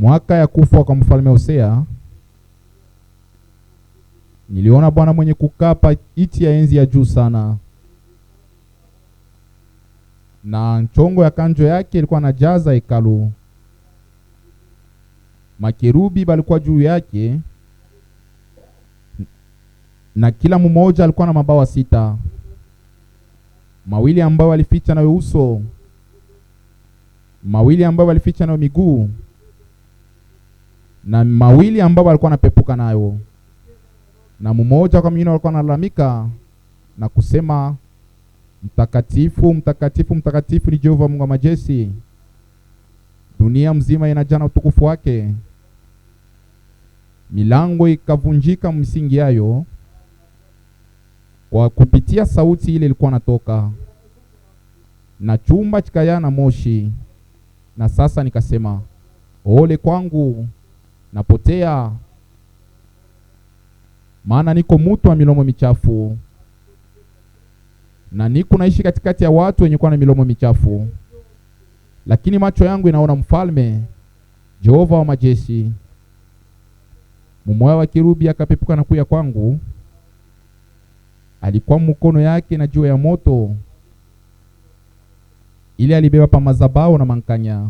Mwaka ya kufa kwa mfalme Hosea, niliona Bwana mwenye kukaa iti ya enzi ya juu sana, na nchongo ya kanjo yake ilikuwa najaza hekalu. Makerubi balikuwa juu yake, na kila mmoja alikuwa na mabawa 6, mawili ambao walificha nayo uso, mawili ambao walificha nayo miguu, na mawili ambao walikuwa napepuka nayo. Na mmoja kwa mwingine walikuwa nalalamika na kusema, mtakatifu, mtakatifu, mtakatifu ni Jehova Mungu wa majeshi, dunia mzima inajaa utukufu wake. Milango ikavunjika msingi yayo kwa kupitia sauti ile ilikuwa natoka, na chumba chikaya na moshi. Na sasa nikasema, ole kwangu, napotea, maana niko mtu wa milomo michafu, na niko naishi katikati ya watu wenye kuwa na milomo michafu, lakini macho yangu inaona mfalme, Jehova wa majeshi. Mmoja wa kerubi akapepuka na kuya kwangu, alikuwa mkono yake na jua ya moto, ili alibeba pa mazabao na mankanya,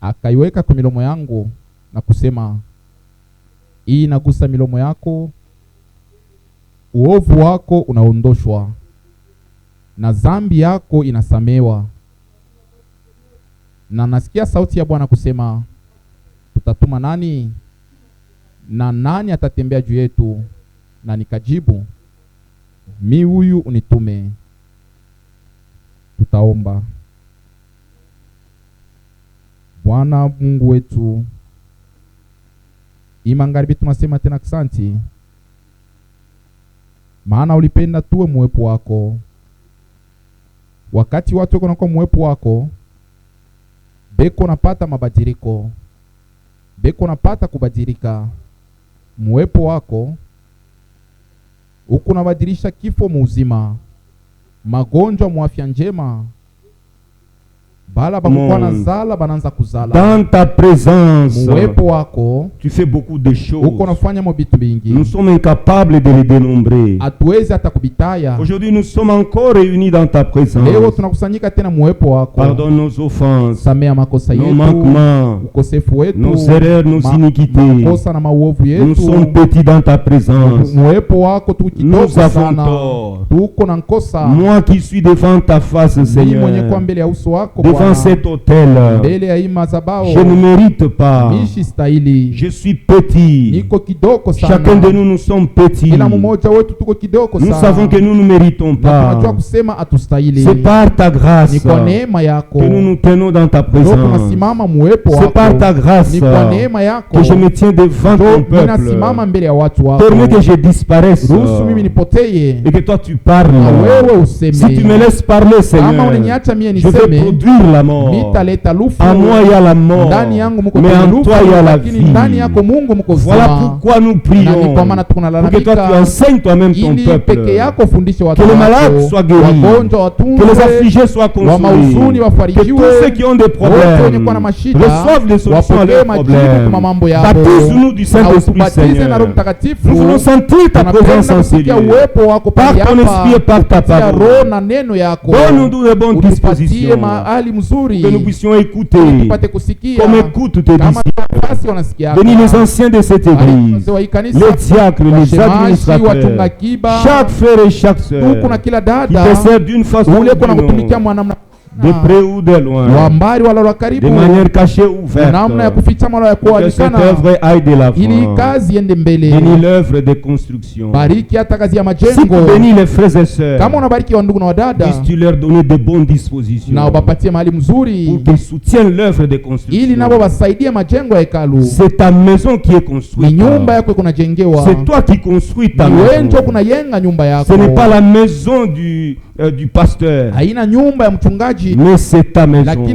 akaiweka kwa milomo yangu na kusema, hii inagusa milomo yako, uovu wako unaondoshwa na dhambi yako inasamewa. Na nasikia sauti ya Bwana kusema, tutatuma nani na nani atatembea juu yetu? Na nikajibu, mi huyu unitume. Tutaomba. Bwana Mungu wetu, imangaribi tunasema tena asante, maana ulipenda tuwe muwepo wako. Wakati watu wako na muwepo wako, beko napata mabadiliko, beko napata kubadilika. Muwepo wako huku nabadilisha kifo muuzima, magonjwa muafya njema, bala bakuwa na zala bananza kuzala. Dans ta présence, muwepo wako tu fais beaucoup de choses. Uko nafanya mobitu bingi, nous sommes incapables de les dénombrer. Atuwezi hata kubitaya. Aujourd'hui nous sommes encore réunis dans ta présence. Leo tunakusanyika tena muwepo wako. Pardonne nos offenses, samea makosa yetu, nos manquements, ukosefu wetu, nos erreurs, nos iniquités. makosa na maovu yetu. Nous sommes petits dans ta présence. Muwepo wako tukitoko nous avons sana. tort. Tuko na nkosa. Moi qui suis devant ta face, Seigneur, mwenye kwa mbele ya uso wako, devant cet autel, mbele ya hii mazabao, je ne mérite pas. mishi stahili. Je suis petit. Niko kidoko sana. Chacun de nous sommes petits. Kila mmoja wetu tuko kidoko sana. Nous savons que nous ne méritons pas. Tunajua kusema atustahili. C'est par ta grâce ni kwa neema yako que nous nous tenons dans ta présence. tunasimama muwepo wako. C'est par ta grâce ni kwa neema yako que je me tiens devant ton peuple. Ninasimama mbele ya watu wako. Permets que je disparaisse. Ruhusu mimi nipoteye. Et que toi tu parles. Na wewe useme. Si tu me laisses parler, Seigneur, kama unaniacha mimi je niseme, vais produire la mort. nitaleta lufu. En moi il y a la mort. Ndani yangu mko mais en toi il y a la vie. Ndani yako Mungu mko uzima. Voilà pourquoi nous prions. Pour que toi tu enseignes toi-même ton peuple. Peke yako fundishe watu que les malades soient guéris. Que les affligés soient consolés. Que tous ceux qui ont des problèmes reçoivent des solutions à leurs problèmes. Baptise-nous du Saint-Esprit, Seigneur. Nous voulons sentir ta présence en ces lieux. Par ton esprit et par ta parole. Donne-nous de bonnes dispositions. Que nous puissions écouter comme écoutent tes disciples. Bénis les anciens de cette église, les diacres, les administrateurs, chaque frère et chaque sœur qui te servent d'une façon ou d'une autre, de près ou de loin, de manière cachée ou ouverte, que cette œuvre aille de l'avant. Bénis l'œuvre de construction. Si tu bénis les frères et sœurs, puisses-tu leur donner de bonnes dispositions pour qu'ils soutiennent l'œuvre de construction. C'est ta maison qui est construite. C'est toi qui construis ta maison. Ce n'est pas la maison du pasteur, mais c'est ta maison.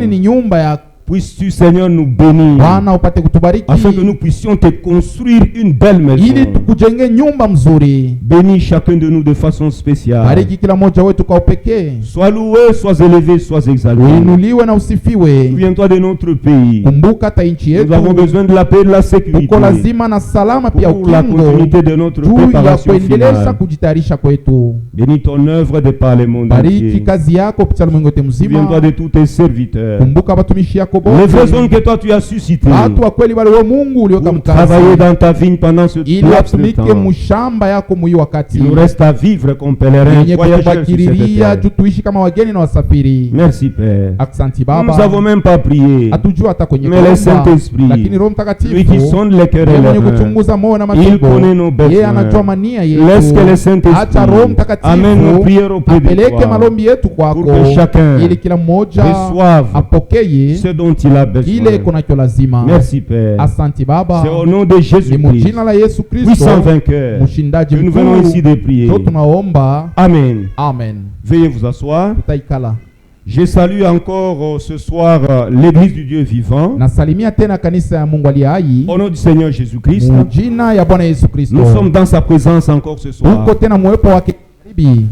Puisses-tu, Seigneur, nous bénir, Bwana upate kutubariki, afin que nous puissions te construire une belle maison. ili tukujenge nyumba mzuri. Bénis chacun de nous de façon spéciale. Bariki kila mmoja wetu kwa upekee. Sois loué, sois élevé, sois exalté. Uinuliwe na usifiwe. Souviens-toi de notre pays. Kumbuka hata nchi Nous avons yetu. besoin de la paix et de la sécurité Tuko lazima na salama pia pour la ukingo continuité de notre juu ya préparation kuendelesha finale. kujitayarisha kwetu. Bénis ton œuvre de par le monde Bariki entier. kazi yako kupitia ulimwengu wote Souviens-toi mzima. de tous tes serviteurs. Kumbuka watumishi yako Les vrais hommes wote, que toi tu as suscités watu wa kweli wale wa Mungu uliweka pour travailler mkazi dans ta vigne pendant ce ili laps de watumike temps. mushamba yako muyi wakati Il nous reste à vivre comme pèlerins, yenye voyageurs sur cette kutubakiriria terre. juu tuishi kama wageni na wasafiri. Merci Père. Aksanti Nous n'avons Baba, même pas prié. hatujua hata kwenye Mais le kuomba, Saint-Esprit, lakini Roho lui qui Mtakatifu sonde les cœurs et yeye les mwenye reins, kuchunguza moyo na il matumbo, connaît nos yeye anajua besoins. mania Laisse que le yetu. Saint-Esprit Acha Roho amène nos Mtakatifu prières auprès de apeleke toi malombi yetu pour kwako, que chacun ili kila mmoja reçoive apokee ce dont il a kile besoin. kunacho lazima. Merci Père. Asanti Baba, C'est au nom de ni Jésus-Christ, mujina la Yesu Kristo puissant vainqueur, mshindaji que nous venons ici mkuu, de prier. ndio tunaomba. Amen. Amen. Veuillez vous asseoir. Tutaikala. Je salue encore ce soir l'église du Dieu vivant. Nasalimia tena kanisa ya Mungu aliye hai Au nom du Seigneur Jésus-Christ. mujina ya Bwana Yesu Kristo. Nous sommes dans sa présence encore ce soir. Uko tena mwepo wake karibi.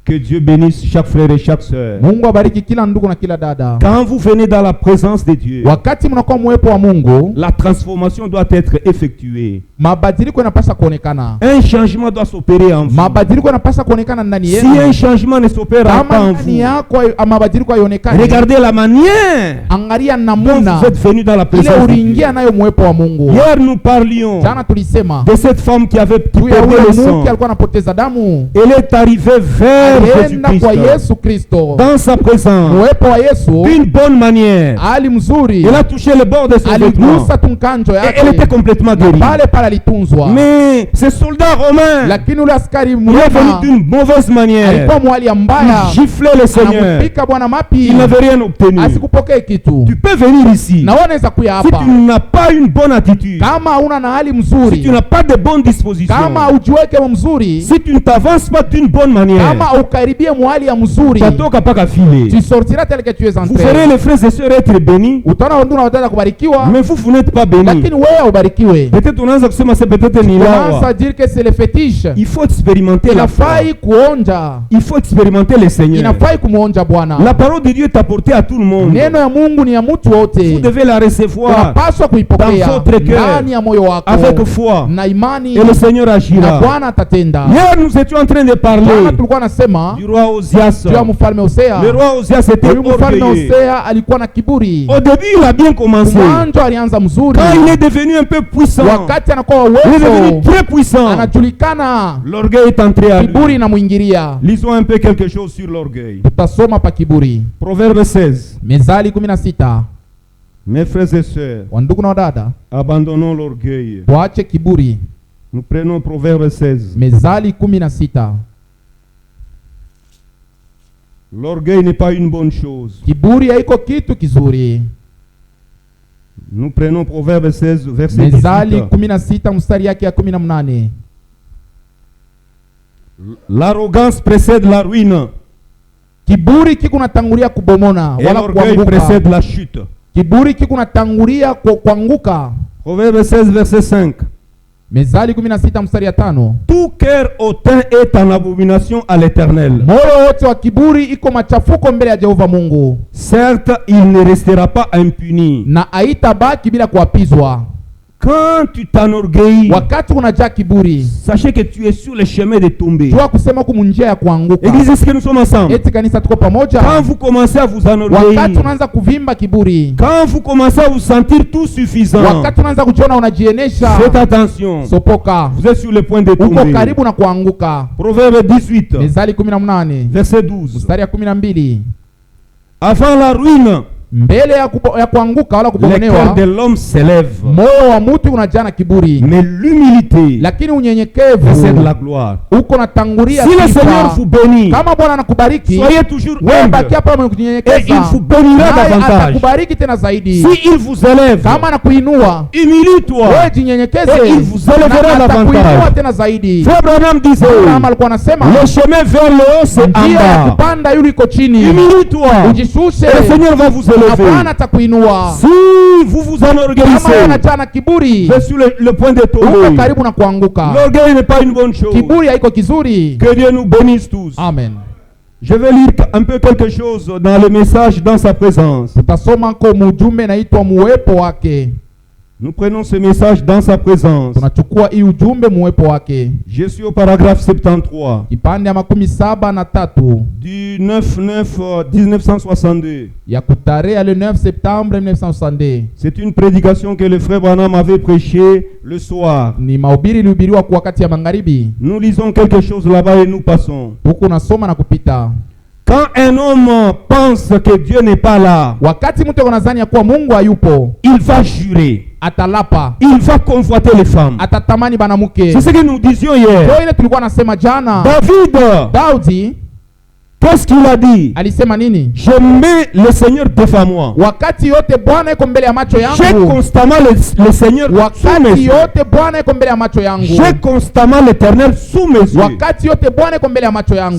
Que Dieu bénisse chaque frère et chaque sœur. Mungu abariki kila ndugu na kila dada. Quand vous venez dans la présence de Dieu, Wakati mnakuwa mwepo wa Mungu, la transformation doit être effectuée. mabadiliko yanapaswa kuonekana. Un changement doit s'opérer en vous. Mabadiliko yanapaswa kuonekana ndani Si yenu. un changement ne s'opère pas Kama en ndani vous, yako mabadiliko hayaonekani, regardez la manière angalia dont namuna vous êtes venu dans la ile présence de Dieu. uliingia nayo mwepo wa Mungu. Hier nous parlions Jana tulisema de cette femme qui juu ya perdait ule le sang. mke alikuwa anapoteza damu, Elle est arrivée vers alienda kwa Jésus-Christ. Yesu Kristo. Dans sa présence, Mwepo wa Yesu d'une bonne manière. ali mzuri, Elle a touché le bord de son vêtement. aligusa tu mkanjo Et elle était yake, complètement guérie. pale pale alitunzwa. Mais ce soldat romain, Lakini ule askari il est venu mwema d'une mauvaise manière. alikuwa mwali ya mbaya, Il giflait le Seigneur. anampika Bwana mapi, Il n'avait rien obtenu. asikupokee kitu. Tu peux venir ici. Na wewe unaweza kuya Si hapa tu n'as pas une bonne attitude, kama hauna na hali si mzuri, tu n'as pas de bonne disposition, kama ujiweke mzuri, si tu ne t'avances pas d'une bonne manière, kama ukaribie mwali ya mzuri, utatoka mpaka vile. tu sortiras tel que tu es Vous verrez entré. les frères et sœurs être bénis, Utaona ndugu na wadada kubarikiwa, mais vous n'êtes pas bénis. lakini wewe ubarikiwe. Peut-être unaanza kusema c'est peut-être ni Commence lawa. à dire que c'est le fétiche. Il faut expérimenter la foi. Inafai kuonja, Il faut expérimenter le Seigneur. inafai kumuonja Bwana. La parole de Dieu est apportée à tout le monde. Neno ya Mungu ni ya mtu Vous wote, devez la recevoir unapaswa kuipokea dans votre cœur, ndani ya moyo wako avec foi, na imani, et le Seigneur na agira. Bwana atatenda. Hier, nous étions en train de Jana parler tulikuwa nasema du roi Osias. juu ya mfalme Hosea. Le roi Osias était Huyu mfalme orgueilleux. Hosea alikuwa na kiburi. Au début, il a bien commencé. Mwanzo alianza mzuri, Quand il est devenu un peu puissant, wakati anakuwa il est devenu uwezo, très puissant. anajulikana, L'orgueil est entré à lui. kiburi inamwingilia. Lisons un peu quelque chose sur l'orgueil. Tutasoma pa kiburi. Proverbe 16. Mezali 16. Mes frères et sœurs, Wandugu na wadada, abandonnons l'orgueil. tuache kiburi. Nous prenons Proverbe 16. Mezali 16. L'orgueil n'est pas une bonne chose. Kiburi haiko kitu kizuri. Nous prenons Proverbe 16, verset Mezali 18. 16 mstari yake ya 18. L'arrogance précède la ruine Kiburi kiko natangulia kubomona et wala l'orgueil kuanguka. précède la chute. Kiburi kiko natangulia kuanguka. Proverbe 16, verset 5. Mezali 16 mstari ya 5. Tout cœur hautain est en abomination à l'Éternel. Moyo wote wa kiburi iko machafuko mbele ya Jehova Mungu, Certes, il ne restera pas impuni. na haitabaki bila kuapizwa. Quand tu t'enorgueillis, Wakati unajaa kiburi, sachez que tu es sur le chemin de tomber. jua kusema ku njia ya kuanguka. Église, est-ce que nous sommes ensemble? Eti kanisa tuko pamoja. Quand vous commencez à vous Wakati enorgueillir, unaanza kuvimba kiburi, quand vous commencez à vous sentir tout suffisant, wakati unaanza kujiona unajienesha, faites attention. sopoka, Vous êtes sur le point de uko tomber. karibu na kuanguka. Proverbe 18, Mezali 18 verset 12. mstari ya 12. Avant la ruine, Mbele ya kuanguka wala le cœur kubomonewa, de l'homme s'élève, moyo wa mtu unajaa na kiburi, mais l'humilité lakini précède unyenyekevu la gloire. uko natangulia Si le sifa. Seigneur vous bénit, Kama Bwana anakubariki, soyez toujours wewe humble, baki hapa mwenye et il kunyenyekeza, vous bénira naye davantage. atakubariki tena zaidi. Si il vous élève, Kama anakuinua, humilie-toi, wewe jinyenyekeze, et il vous élèvera na atakuinua davantage. tena zaidi. Frère Branham disait, Abraham alikuwa anasema le chemin vers le haut, c'est en njia ya bas. kupanda yule iko chini, Humilie-toi, ujishushe, et le Seigneur va vous na t'élever. Si vous vous enorgueillissez, je suis le point de tomber. L'orgueil n'est pas une bonne chose. Que Dieu nous bénisse tous. Amen. Je vais lire un peu quelque chose dans le message dans sa présence. Nous prenons ce message dans sa présence. Je suis au paragraphe 73 du 9/9/1962. le 9 septembre 1962. C'est une prédication que le frère Branham avait prêchée le soir. Nous lisons quelque chose là-bas et nous passons. Quand un homme pense que Dieu n'est pas là, il va jurer. Il va convoiter les femmes. C'est ce que nous disions hier. David, qu'est-ce qu'il a dit? Je mets le Seigneur devant moi. J'ai constamment le Seigneur sous mes yeux. J'ai constamment l'Éternel sous mes yeux.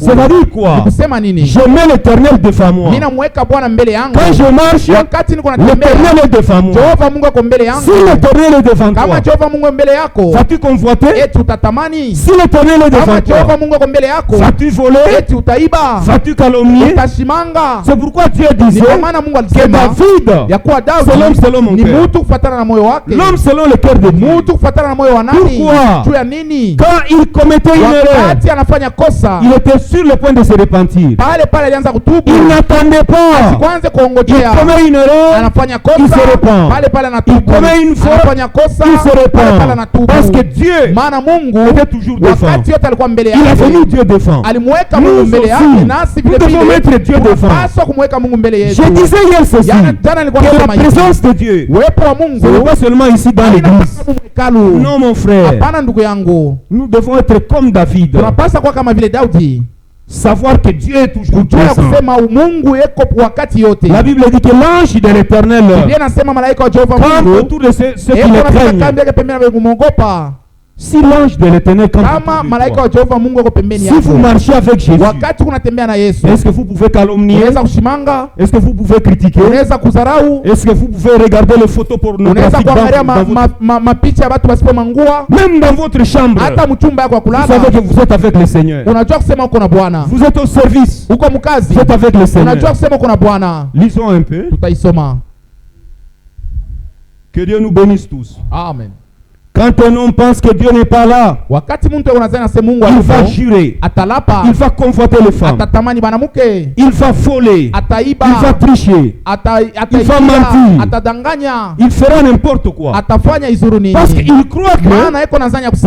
C'est-à-dire quoi? Je mets l'Éternel devant moi. Quand je marche, l'Éternel est devant moi. Si l'Éternel est devant toi, vas-tu convoiter? Si l'Éternel est devant toi, vas-tu voler? Vas-tu calomnier? C'est pourquoi Dieu disait que David, c'est l'homme selon mon cœur. L'homme selon le cœur de Dieu. Pourquoi? Quand il commettait une erreur, il était sur le point de se repentir. Il n'attendait pas. Il commet une erreur, il se repent. Il commet une faute, il se repent. Parce que Dieu était toujours devant. Il a venu Dieu devant. Nous aussi, nous devons mettre Dieu devant. Je disais hier ceci, que la présence de Dieu, ce n'est pas seulement ici dans l'église. Non mon frère, nous devons être comme David. Savoir que Dieu est toujours présent. La Bible dit que l'ange de l'Éternel campe autour de ceux qui le craignent. Si l'ange de l'Éternel campe si vous marchez avec Jésus, est-ce que vous pouvez calomnier? Est-ce que vous pouvez critiquer? Est-ce que vous pouvez regarder les photos pornographiques même dans votre chambre? Vous savez que vous êtes avec le Seigneur. Vous êtes au service. Vous êtes avec le Seigneur. Lisons un peu. Que Dieu nous bénisse tous. Amen. Quand un homme pense que Dieu n'est pas là, il va jurer, il va convoiter les femmes, il va voler, il va tricher, il va mentir, il fera n'importe quoi. Parce qu'il croit que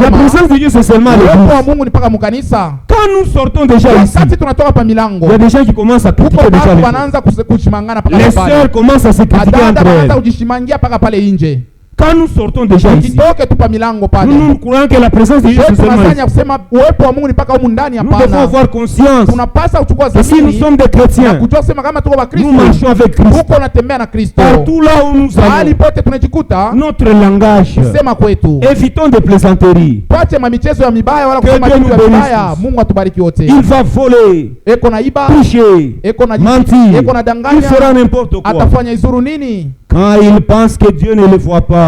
la présence de Dieu c'est seulement l'église. Quand nous sortons déjà ici, il y a des gens qui commencent à critiquer déjà les sœurs commencent à se critiquer entre elles. Quand nous sortons déjà ici, nous croyons que la présence de Dieu c'est seulement ici. Nous devons avoir conscience que si nous sommes des chrétiens, nous marchons avec Christ. Partout là où nous allons, notre langage, évitons des plaisanteries. Que Dieu nous bénisse. Il va voler, tricher, mentir, il fera n'importe quoi. Quand il pense que Dieu ne le voit pas,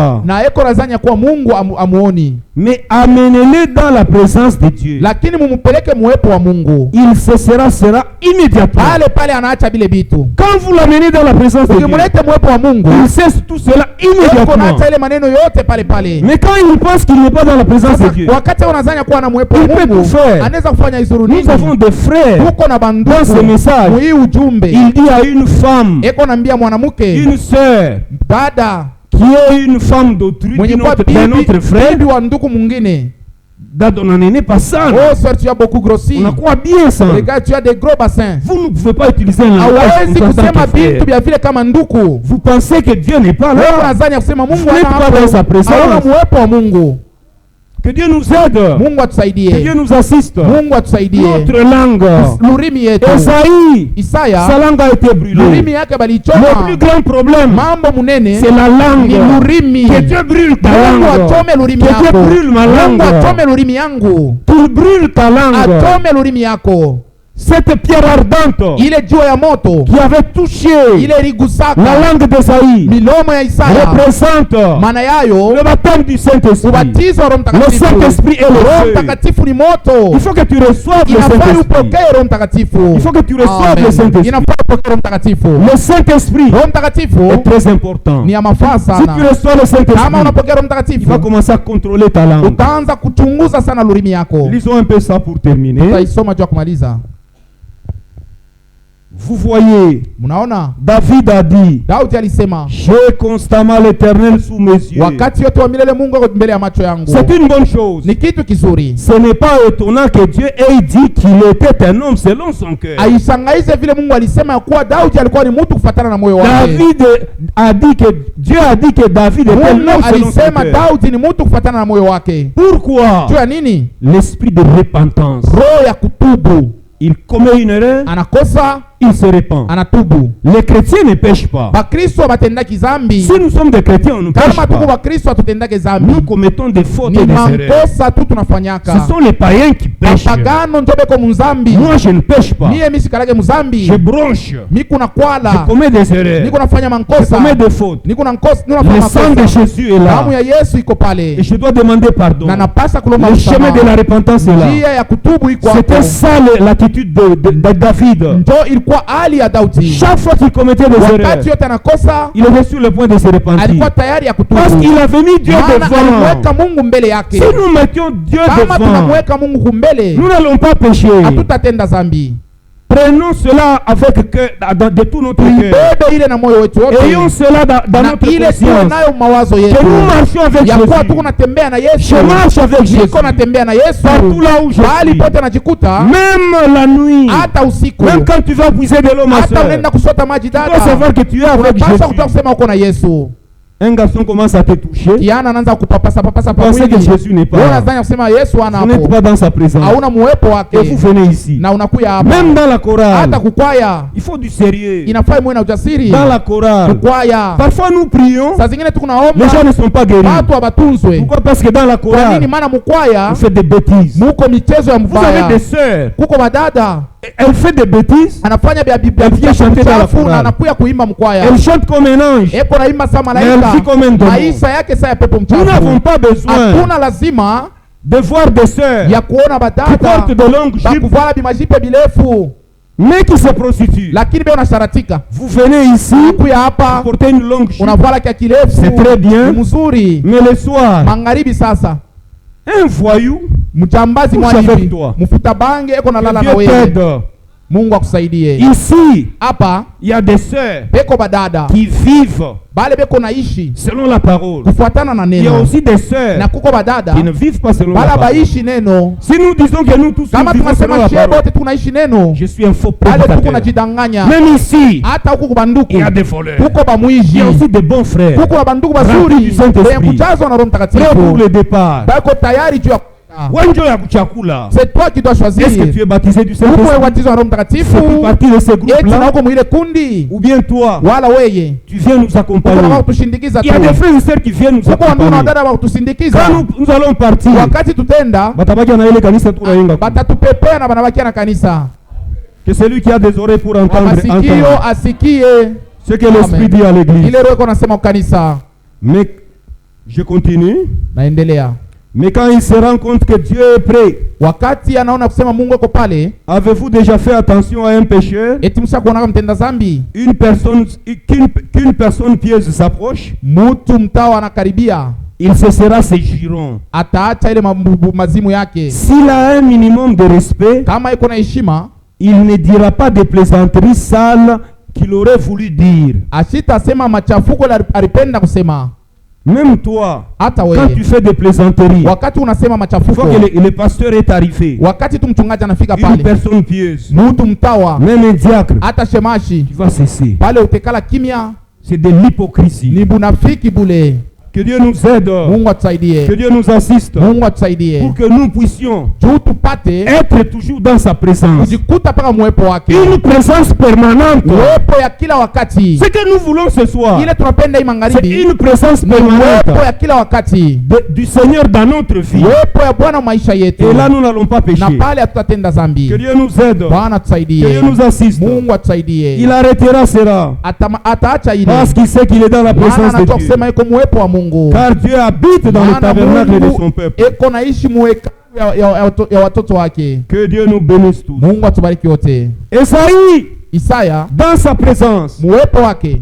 mais amenez-le dans la présence de Dieu. Il sera immédiatement. Quand vous l'amenez dans la présence de Dieu, il cesse tout cela immédiatement. Mais quand il pense qu'il n'est pas dans la présence de Dieu, il peut tout faire. Nous avons des frères dans ce message. Il dit à une femme, une sœur, qui est une femme d'autrui, d'un autre frère, on n'est pas ça. On a quoi bien ça. Vous ne pouvez pas utiliser un langage vous pensez que Dieu n'est pas là. Vous n'êtes pas dans sa présence. Que Dieu nous aide. Que Dieu nous assiste. Notre langue. Esaïe, sa langue a été brûlée. Le plus grand problème, c'est la langue. Que Dieu brûle ta langue. Que Dieu brûle ma langue. Qu'il brûle ta langue. Cette pierre ardente ile jiwe ya moto qui avait touché ile rigusaka la langue d'Esaïe milomo ya Isaya représente maana yayo le baptême du Saint-Esprit. ubatizo wa Roho Le Mtakatifu. Saint-Esprit est le Roho feu. Mtakatifu ni moto. Il faut que tu reçoives le Inafaa Saint-Esprit. upokee Roho Mtakatifu. Il faut que tu reçoives le Saint-Esprit. Inafaa upokee Roho Mtakatifu. Le Saint-Esprit Roho Mtakatifu est très important. ni ya mafaa Si sana. tu reçois le Kama Saint-Esprit, unapokea Roho il Mtakatifu va commencer à contrôler ta langue. utaanza kuchunguza sana lulimi yako. Lisons un peu ça pour terminer. Tutaisoma juu ya kumaliza. Vous voyez, Mnaona David a dit, Daudi alisema j'ai constamment l'Éternel sous mes yeux. wakati yote wa milele Mungu ako mbele ya macho yangu. C'est une bonne chose. Ni kitu kizuri. Ce n'est pas étonnant que Dieu ait dit qu'il était un homme selon son cœur. Aishangaize vile Mungu alisema ya kuwa Daudi alikuwa ni mtu kufuatana na moyo wake. David a dit que Dieu a dit que David était Mungu l'homme selon son alisema cœur. Daudi ni mtu kufuatana na moyo wake. Pourquoi? Juu ya nini? L'esprit de repentance. Roho ya kutubu. Il commet une erreur, Anakosa, il se repent. anatubu. Les chrétiens ne pêchent pas. Bakristo batendaki zambi. Si nous sommes des chrétiens, on ne pêche Kama tuko pas. bakristo atutendake zambi. Nous commettons des fautes Ni et des erreurs. mankosa tu tunafanyaka. Ce sont les païens qui pêchent. Pagano ndio beko muzambi. Moi, je ne pêche pas. Mie misikalage muzambi. Je bronche. Miku na Je kwala. commets des erreurs. Niko nafanya Je mankosa. commets des fautes. Niko na nkosa, niko Le nafanya sang de makosa. Jésus est là. Damu ya Yesu iko Et pale. je dois demander pardon. Na napasa kulomba Le chemin de la repentance est là. njia ya kutubu iko C'était hapo. ça l'attitude de David. Ndio ilikuwa hali ya Daudi. Chaque fois qu'il commettait des erreurs, Wakati yote anakosa, il était sur le point de se repentir. alikuwa tayari ya kutubu. Parce qu'il avait mis Dieu Maana alimweka devant. Mungu mbele yake. Si nous mettions Dieu Kama devant, tunamweka Mungu kumbele, nous n'allons pas pécher. hatutatenda zambi. Prenons cela avec cœur, de tout notre cœur. Tuibebe ile na moyo wetu wote. Ayons cela dans Na notre ile tuwe conscience. nayo mawazo yetu. Que nous marchions avec Ya kuwa tuko Jésus. natembea na Yesu. Je marche avec Jésus. Niko natembea na Yesu. Partout là où je Bali suis. pote najikuta. Même la nuit. Hata usiku. Même quand tu vas puiser de l'eau, ma Hata soeur. unaenda kusota maji Tu dois dada. savoir que tu es avec Unapaswa Jésus. kutoka kusema uko na Yesu. Un garçon commence à te toucher. Kiana anaanza kupapasa papasa pa Pensez mwili. que Jésus n'est pas Wewe là. unadhani kusema Yesu ana Vous n'êtes hapo. pas dans sa présence. Hauna muwepo Et wake. vous venez ici. Na unakuya hapa. Même dans la chorale, Hata kukwaya. il faut du sérieux. Inafaa muwe na ujasiri. Dans la chorale, Kukwaya. parfois nous prions, Saa zingine tuko les gens naomba ne sont pas guéris. watu wabatunzwe. Pourquoi? Parce que dans la Kwa nini? chorale, Maana mkwaya vous faites des bêtises. muko michezo ya Vous avez mbaya. des sœurs, Kuko madada elle fait des bêtises, anafanya bia Elle vient chanter dans la chafu na chorale. anakuya kuimba mkwaya. elle chante comme un ange. Eko naimba sa Mais elle vit comme un malaika. démon. Maisha yake saa ya pepo Nous n'avons mchafu. pas besoin Hakuna lazima de voir des sœurs ya kuona qui badada portent de longues jupes, bakuvala bimajipe birefu mais qui se prostituent. lakini beo unasharatika. Vous venez ici, Kuya vous hapa portez une longue jupe, unavala kia kirefu. c'est très bien, Ni mzuri. mais le soir, Magharibi sasa un voyou, mchambazi Couche avec mwalibi toi. mfuta bange eko nalala na Dieu wewe. t'aide. Mungu akusaidie. Ici, Hapa il y a des sœurs beko badada qui vivent bale beko naishi selon la parole. kufuatana na Il y a neno, aussi des sœurs na kuko badada qui ne vivent pas selon la bala parole. baishi neno. Si nous disons que nous tous nous Kama vivons selon tunasema la shie parole, bote tunaishi neno, je suis un faux bale tuko prédicateur. najidanganya. Même ici, Hata huku kubanduku il y a des voleurs. kuko Il bamwiji, y a aussi des bons frères. kuko babanduku Remplis bazuri du Saint-Esprit. wenye kujazwa na Roho Prêts pour Mtakatifu, le départ. bako tayari juu ya Wenjo ya kuchakula. c'est toi qui dois choisir. Est-ce que tu es baptisé du Uko Saint-Esprit? ubatizwa na Roho Mtakatifu Tu fais partie de ce eti groupe-là? na uko mwile kundi Ou bien toi, wala weye tu viens nous uko accompagner? na kutushindikiza Il y a tu. des frères et sœurs qui viennent nous Kuko wandugu na accompagner. wadada wa kutusindikiza. Quand nous allons partir, Wakati tutenda batabaki na ile kanisa tunayenga. batatupepea na banabakia na kanisa. Que celui qui a des oreilles pour entendre, Masikio entendre asikie ce que l'Esprit dit à l'église. ile roho iko nasema kwa kanisa. Mais je continue. Naendelea. Mais quand il se rend compte que Dieu est prêt, Wakati anaona kusema Mungu yuko pale, avez-vous déjà fait attention à un pécheur? eti msha kuona mtenda zambi, Qu'une personne pieuse s'approche, mtu mtao anakaribia, il cessera ses jurons. ataacha ile mazimu yake. S'il a un minimum de respect, Kama iko na heshima, il ne dira pas des plaisanteries sales qu'il aurait voulu dire. ashitasema machafuko alipenda kusema. Même toi, Hata quand wewe tu fais des plaisanteries, wakati unasema une machafuko, fois que le pasteur est arrivé, wakati tu mchungaji anafika une pale, personne pieuse, mtu mtawa même un diacre, hata shemashi tu vas cesser. pale utekala kimya, C'est de l'hypocrisie. ni bunafiki bule. Que Dieu nous aide. Mungu atusaidie. Que Dieu nous assiste. Mungu atusaidie. Pour que nous puissions tupate être toujours dans sa présence. kujikuta paka mwepo wake. Une présence permanente. Mwepo ya kila wakati. Ce que nous voulons ce soir, ile tunapenda hii magharibi, c'est une présence permanente mwepo ya kila wakati du Seigneur dans notre vie. Mwepo ya Bwana maisha yetu. Et là nous n'allons pas pécher. Na pale hatutatenda dhambi. Que Dieu nous aide. Bwana atusaidie. Que Dieu nous assiste. Mungu atusaidie. Il arrêtera cela. Ataacha ile. Parce qu'il sait qu'il est dans la présence de Dieu. Kusema yuko mwepo wa Mungu. Car Dieu habite dans le tabernacle de son peuple. Eko naishi mweka ya watoto wake. Que Dieu nous bénisse tous. Mungu atubariki wote. Isaya dans sa présence, mwepo wake,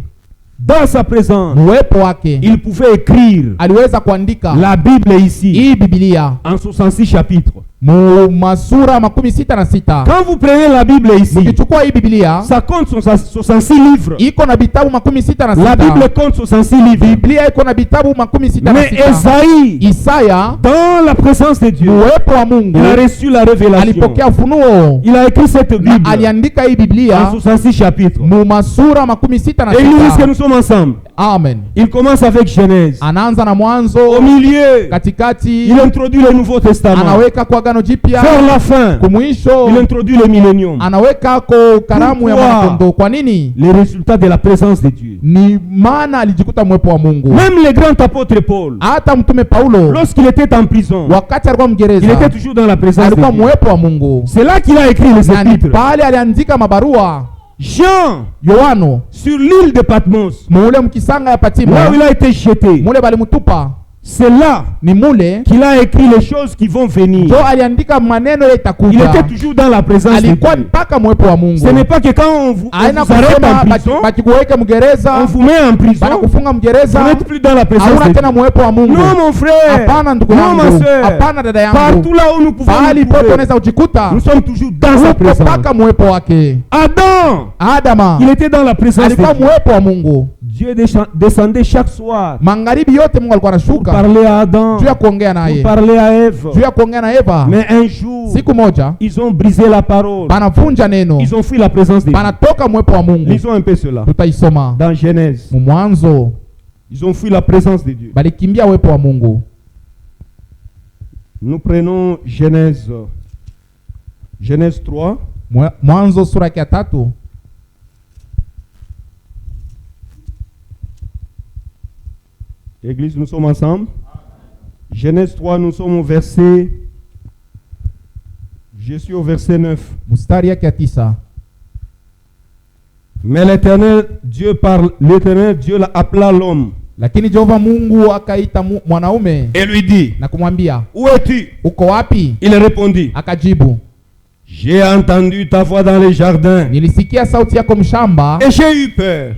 dans sa présence, mwepo wake, il pouvait écrire aliweza kuandika la Bible ici, hii Biblia en 66 chapitres. Masura makumi sita na sita. Quand vous prenez la Bible ici, mkichukua hii Biblia, ça compte 66 livres. Iko na vitabu makumi sita na sita. La Bible compte 66 livres. Biblia iko na vitabu makumi sita na sita. Mais Isaya, dans la présence de Dieu, mwepo wa Mungu, il a reçu la révélation. Alipokea ufunuo. Il a écrit cette Bible. Aliandika hii Biblia en 66 chapitres. Masura makumi sita na sita. Et il dit que nous sommes ensemble. Amen. Il commence avec Genèse. Anaanza na Mwanzo. Au milieu, katikati, il introduit le Nouveau Testament. Anaweka kwa Agano Jipya. Vers la fin, kumwisho, il introduit le millénium. Anaweka ko karamu ya mwanakondoo. Kwa nini? Les résultats de la présence de Dieu. Ni maana alijikuta mwepo wa Mungu. Même le grand apôtre Paul, hata mtume Paulo, lorsqu'il était en prison, wakati alikuwa mgereza, il était toujours dans la présence de Dieu. Alikuwa mwepo wa Mungu. C'est là qu'il a écrit les épîtres. Pale aliandika mabarua. Jean, Yohano, sur l'île de Patmos, mule mkisanga ya Patimo, là où il a été jeté, mule balimutupa. C'est là qu'il a écrit les choses qui vont venir. Il était toujours dans la présence de Dieu. Ce n'est pas que quand on vous arrête en prison, on vous met en prison, vous n'êtes plus dans la présence de Dieu. Non mon frère, non ma soeur, partout là où nous pouvons nous trouver, nous sommes toujours dans sa présence. Adam, il était dans la présence de Dieu. Dieu descendait chaque soir pour parler à Adam, pour parler à Ève. Mais un jour, ils ont brisé la parole. Ils ont fui la présence de Dieu. Lisons un peu cela. Dans Genèse, ils ont fui la présence de Dieu. Nous prenons Genèse 3. Mwanzo sura ya 3. Église, nous sommes ensemble. Genèse 3, nous sommes au verset. Je suis au verset 9. Mais l'Éternel Dieu appela l'homme. Lakini Jehova Mungu akaita mwanaume et lui dit, na kumwambia, où es-tu? Uko wapi? Il répondit, akajibu, j'ai entendu ta voix dans les jardins. Nilisikia sauti yako mshamba. Et j'ai eu peur.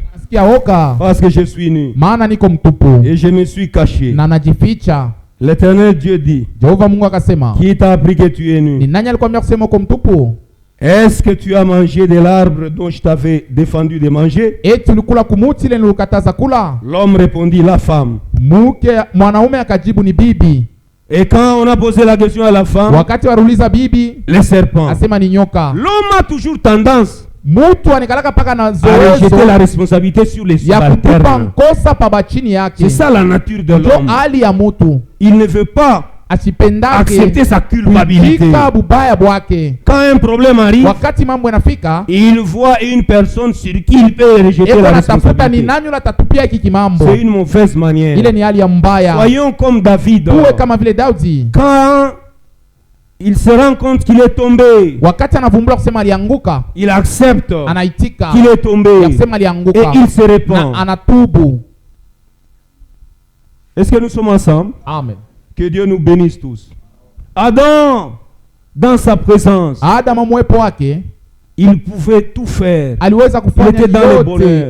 Parce que je suis nu. Maana niko mtupu. Et je me suis caché. Na najificha. L'Éternel Dieu dit, Jehova Mungu akasema, qui t'a appris que tu es nu? Ni nani alikwambia kusema uko mtupu? Est-ce que tu as mangé de l'arbre dont je t'avais défendu de manger? Eti ulikula kumuti ile nilikataza kula? L'homme répondit, la femme. Mwanaume akajibu, ni bibi. Et quand on a posé la question à la femme, wakati waruliza bibi, le serpent. Asema ni nyoka. L'homme a toujours tendance mutu anikalaka paka na zoezo à rejeter la responsabilité sur les subalternes. C'est ça la nature de l'homme. Il ne veut pas accepter sa culpabilité. Quand un problème arrive, il voit une personne sur qui il peut rejeter la responsabilité. C'est une mauvaise manière. Soyons comme David. Quand il se rend compte qu'il est tombé, il accepte qu'il est tombé et il se répand. Est-ce que nous sommes ensemble? Amen. Que Dieu nous bénisse tous. Adam, dans sa présence, il pouvait tout faire. Il était dans le bonheur.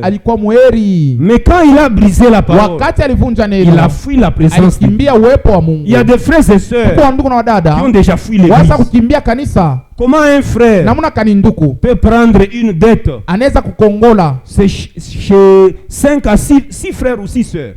Mais quand il a brisé la parole, il a fui la présence de Dieu. Il y a des frères et sœurs qui ont déjà fui l'église. Comment un frère peut prendre une dette chez 5 à 6 frères ou 6 sœurs?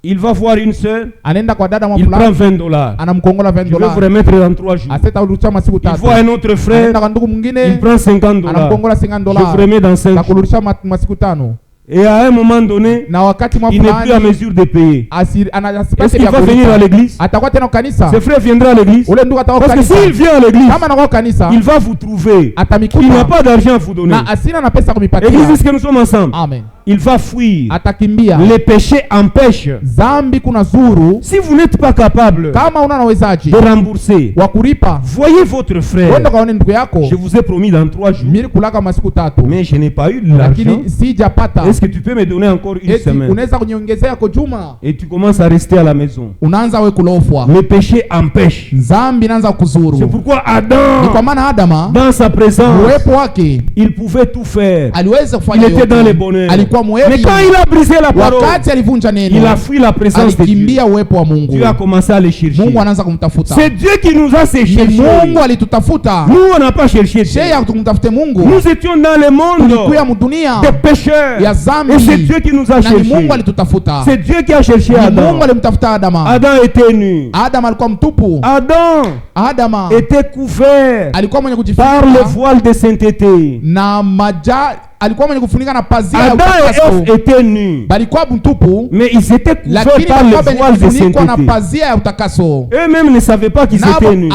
Il va voir une sœur, il prend $20. Je vais vous remettre dans 3 jours. Il voit un autre frère, il prend $50. Je vous remets dans 5 jours. Et à un moment donné, na wakati il n'est plus à mesure de payer. Est-ce qu'il va venir à l'église? Ce frère viendra à l'église. Parce que s'il vient à l'église, il va vous trouver. Il n'a pas d'argent à vous donner. Église, est-ce que nous sommes ensemble? Amen. Il va fuir. Les péchés empêchent. Si vous n'êtes pas capable de rembourser, voyez votre frère. Je vous ai promis dans 3 jours. Mais je n'ai pas eu l'argent. Est-ce que tu peux me donner encore une semaine? Et tu commences à rester à la maison. Les péchés empêchent. C'est pourquoi Adam, dans sa présence, il pouvait tout faire. Il était dans les bonheurs. Mais quand il a brisé la parole, il a fui la présence de Dieu. Dieu a commencé à les chercher. C'est Dieu qui nous a cherché. Nous, on n'a pas cherché Dieu. Nous étions dans le monde des pécheurs. Et c'est Dieu qui nous a cherché. C'est Dieu qui a cherché Adam. Adam était nu. Adam était couvert par le voile de sainteté. Adam et Ève étaient nus, mais ils étaient couverts par le voile de sainteté. Eux-mêmes ne savaient pas qu'ils étaient nus.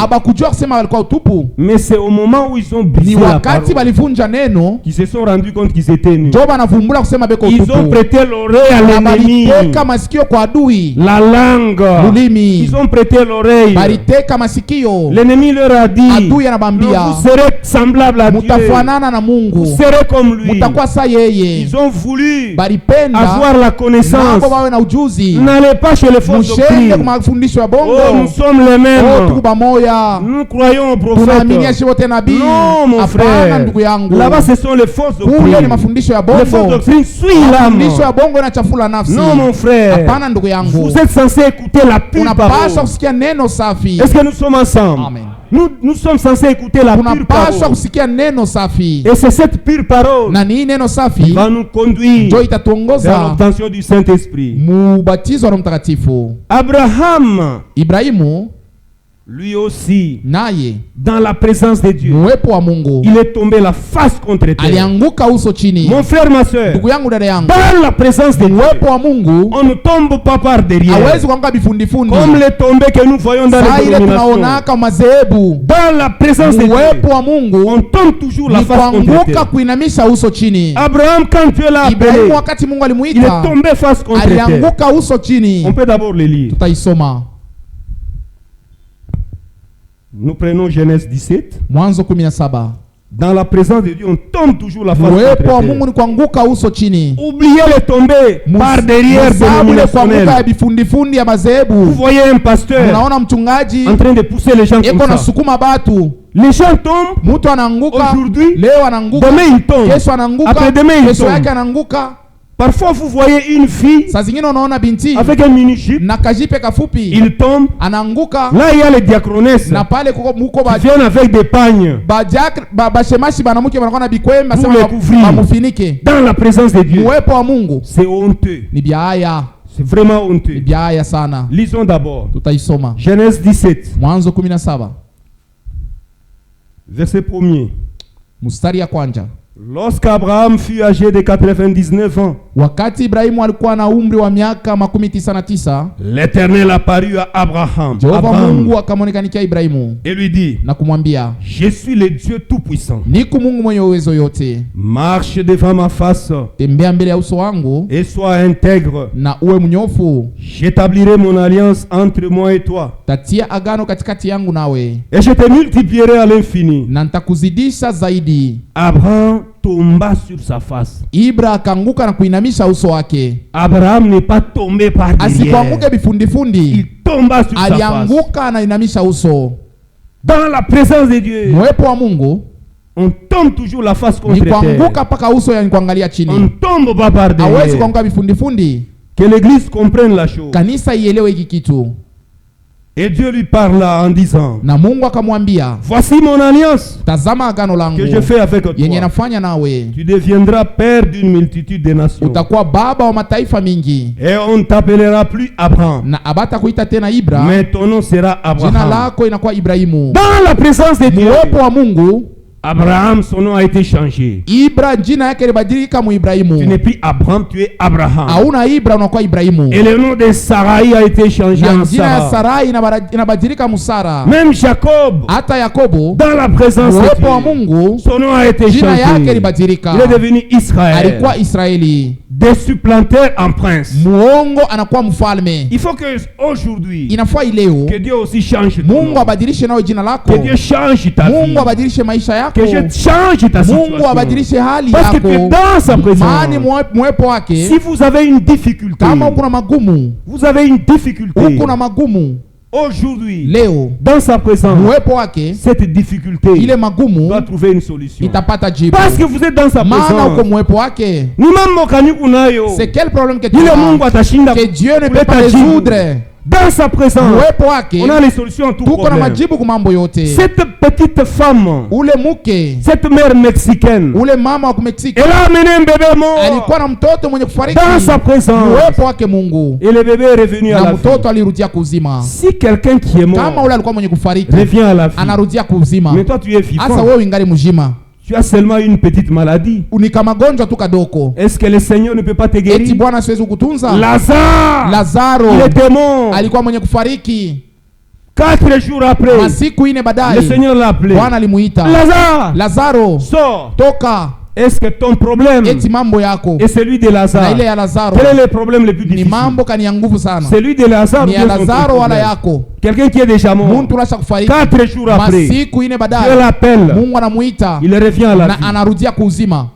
Mais c'est au moment où ils ont brisé la parole qu'ils se sont rendus compte qu'ils étaient nus. Ils ont prêté l'oreille à l'ennemi, la langue. Ils ont prêté l'oreille. L'ennemi leur a dit, vous serez semblable à Dieu. Vous serez comme lui. Ils ont voulu avoir la connaissance. N'allez pas chez les fausses doctrines. Oh, nous sommes les mêmes. Nous croyons au prophète. Non, mon frère. Là-bas, ce sont les fausses doctrines. Les fausses doctrines suivent l'âme. Non, mon frère. Vous êtes censé écouter la pure parole. Est-ce que nous sommes ensemble? Amen. Nous sommes censés écouter la pure parole. Et c'est cette pure parole qui va nous conduire vers l'obtention du Saint-Esprit. Abraham, lui aussi, dans la présence de Dieu, il est tombé la face contre terre. Mon frère, ma soeur, dans la présence de Dieu, on ne tombe pas par derrière comme les tombées que nous voyons dans les dénominations. Dans la présence de Dieu, on tombe toujours la face contre terre. Abraham, quand Dieu l'a appelé, il est tombé face contre terre. On peut d'abord le lire. Nous prenons Genèse 17. Dans la présence de Dieu, on tombe toujours la face contre terre. Oubliez les tombées par derrière de Vous voyez un pasteur en train de pousser les gens comme ça. Les gens tombent aujourd'hui, demain ils tombent, après-demain ils tombent. Parfois vous voyez une fille avec un mini-jupe, il tombe. Là il y a les diaconesses qui viennent avec des pagnes pour les couvrir. Dans la présence de Dieu, c'est honteux. C'est vraiment honteux. Lisons d'abord Genèse 17, verset 1er. Lorsqu'Abraham fut âgé de 99 ans, l'Éternel apparut à Abraham et lui dit, je suis le Dieu Tout-Puissant. Marche devant ma face et sois intègre. J'établirai mon alliance entre moi et toi. Et je te multiplierai à l'infini. Abraham tomba sur sa face. Abraham n'est pas tombé par derrière. Il tomba sur sa face. Dans la présence de Dieu, on tombe toujours la face contre terre. On tombe pas par derrière. Que l'église comprenne la chose. Et Dieu lui parla en disant, voici mon alliance que je fais avec toi. Tu deviendras père d'une multitude de nations. Et on ne t'appellera plus Abraham, mais ton nom sera Abraham. Dans la présence de Dieu, Abraham, son nom a été changé. jina yake libadilika mu Ibrahimu. Tu n'es plus Abraham, tu es Abraham. Hauna Ibra, unakuwa Ibrahimu. Et le nom de Sarai a été changé en jina ya Sarah. Sarai inabadilika mu Sara. Même Jacob, hata Yakobo, dans la présence de uwepo wa Dieu, Mungu, son nom a été jina yake changé. libadilika. Il est devenu Israël. Alikuwa Israeli. Des supplanteurs en prince. Muongo anakuwa mfalme. Il faut que aujourd'hui, Inafaa ileo que Dieu aussi change ton Mungu nom. abadilishe nao jina lako. Que Dieu change ta vie. Mungu abadilishe maisha yako. Que Dieu change ta Mungu situation. abadilishe hali Parce que tu es yako. dans sa présence. Maana mwepo wake. Si vous avez une difficulté, Kama uko na magumu, vous avez une difficulté uko na magumu aujourd'hui, leo, dans sa présence, mwepo wake, cette difficulté ile magumu doit trouver une solution. itapata jibu. Parce que vous êtes dans sa Maana uko présence. mwepo wake. Ni mambo gani unayo? C'est quel problème que tu Ile Mungu as atashinda que Dieu ne peut kuleta pas jibu. résoudre. Dans sa présence, Mwepo wake on a les solutions à tout tuko na problème. majibu kwa mambo yote. Cette petite femme, Ule mke, cette mère mexicaine, ule mama wa Mexico elle a amené un bébé mort alikuwa na mtoto mwenye kufariki. dans sa présence. Mwepo wake Mungu, Et le bébé est revenu à na la vie. mtoto alirudia kuzima. Si quelqu'un qui est Kama mort ule alikuwa mwenye kufariki revient à la vie, anarudia kuzima, mais toi tu es hasa vivant, wewe ingali mzima, tu as seulement une petite maladie. unika magonjwa tu kadoko. Est-ce que le Seigneur ne peut pas te Eti guérir? Bwana siwezi kukutunza? Lazare, Lazaro il était mort. alikuwa mwenye kufariki. 4 jours après, Masiku ine le baadaye Seigneur l'a appelé. Bwana alimuita, Lazare, Lazaro sors. toka. Est-ce que ton problème Eti mambo yako est celui de na Lazare? ile ya Lazaro Quel est le problème le plus ni difficile? mambo kani ya nguvu sana, Celui de Lazare ou ni ya bien son Lazaro wala problème? yako? Quelqu'un qui est déjà mort. Muntu unasha kufariki 4 jours après, masiku ine Dieu baadaye l'appelle. Mungu anamuita Il revient à la na vie. anarudia kuuzima.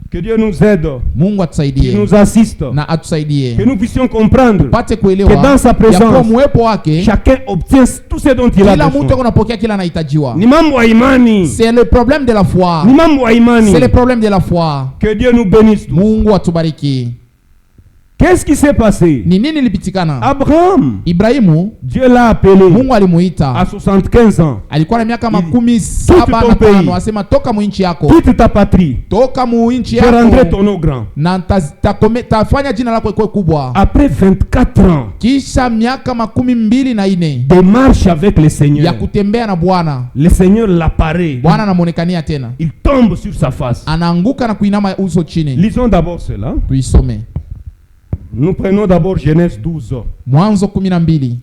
Que Dieu nous aide, Mungu qu'il atusaidie nous assiste, na atusaidie que nous puissions comprendre pate que kuelewa dans sa ya kuwa présence, mwepo wake chacun obtient tout ce dont il a kila mtu besoin. anapokea kila anahitajiwa. Ni mambo ya imani. C'est le problème de la foi, Ni mambo ya imani. c'est le problème de la foi. Que Dieu nous bénisse tous. Mungu atubariki. Qu'est-ce qui s'est passé? Ni nini lipitikana? Abraham, Ibrahimu Dieu l'a appelé Mungu alimuita, à 75 ans. alikuwa na miaka Quitte 75, ton asema toka mu nchi yako, Quitte ta patrie. toka mu nchi Je rendrai yako ton nom grand. na tafanya jina lako ikuwe kubwa. Après 24 ans Kisha miaka 24 de marche avec le Seigneur, ya kutembea na Bwana, le Seigneur l'apparaît. Bwana anamuonekania tena, Il tombe sur sa face. anaanguka na kuinama uso chini. Lisons d'abord cela. Tuisome Nous prenons d'abord Genèse 12. Mwanzo 12.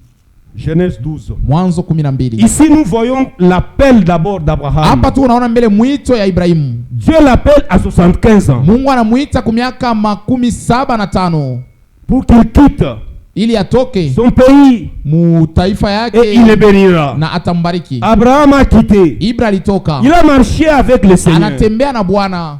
Genèse 12. Mwanzo 12. Ici, nous voyons l'appel d'abord d'Abraham. Hapa tu unaona mbele mwito ya Ibrahimu. Dieu l'appelle à 75 ans Mungu anamuita kwa miaka 75 pour qu'il quitte ili atoke son pays mu taifa et yake il le bénira. na atambariki. Abraham a quitté. Ibra alitoka, Il a marché avec le Seigneur. anatembea na Bwana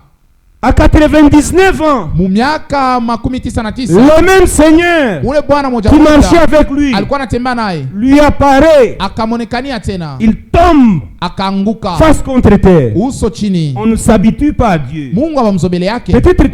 À 99 ans, mu miaka 99. le même Seigneur Ule Bwana moja qui marchait moja avec lui alikuwa anatembea naye, lui apparaît. akamonekania tena, Il tombe akaanguka face contre terre. uso chini. On ne s'habitue pas à Dieu. Mungu abamzobele yake. Peut-être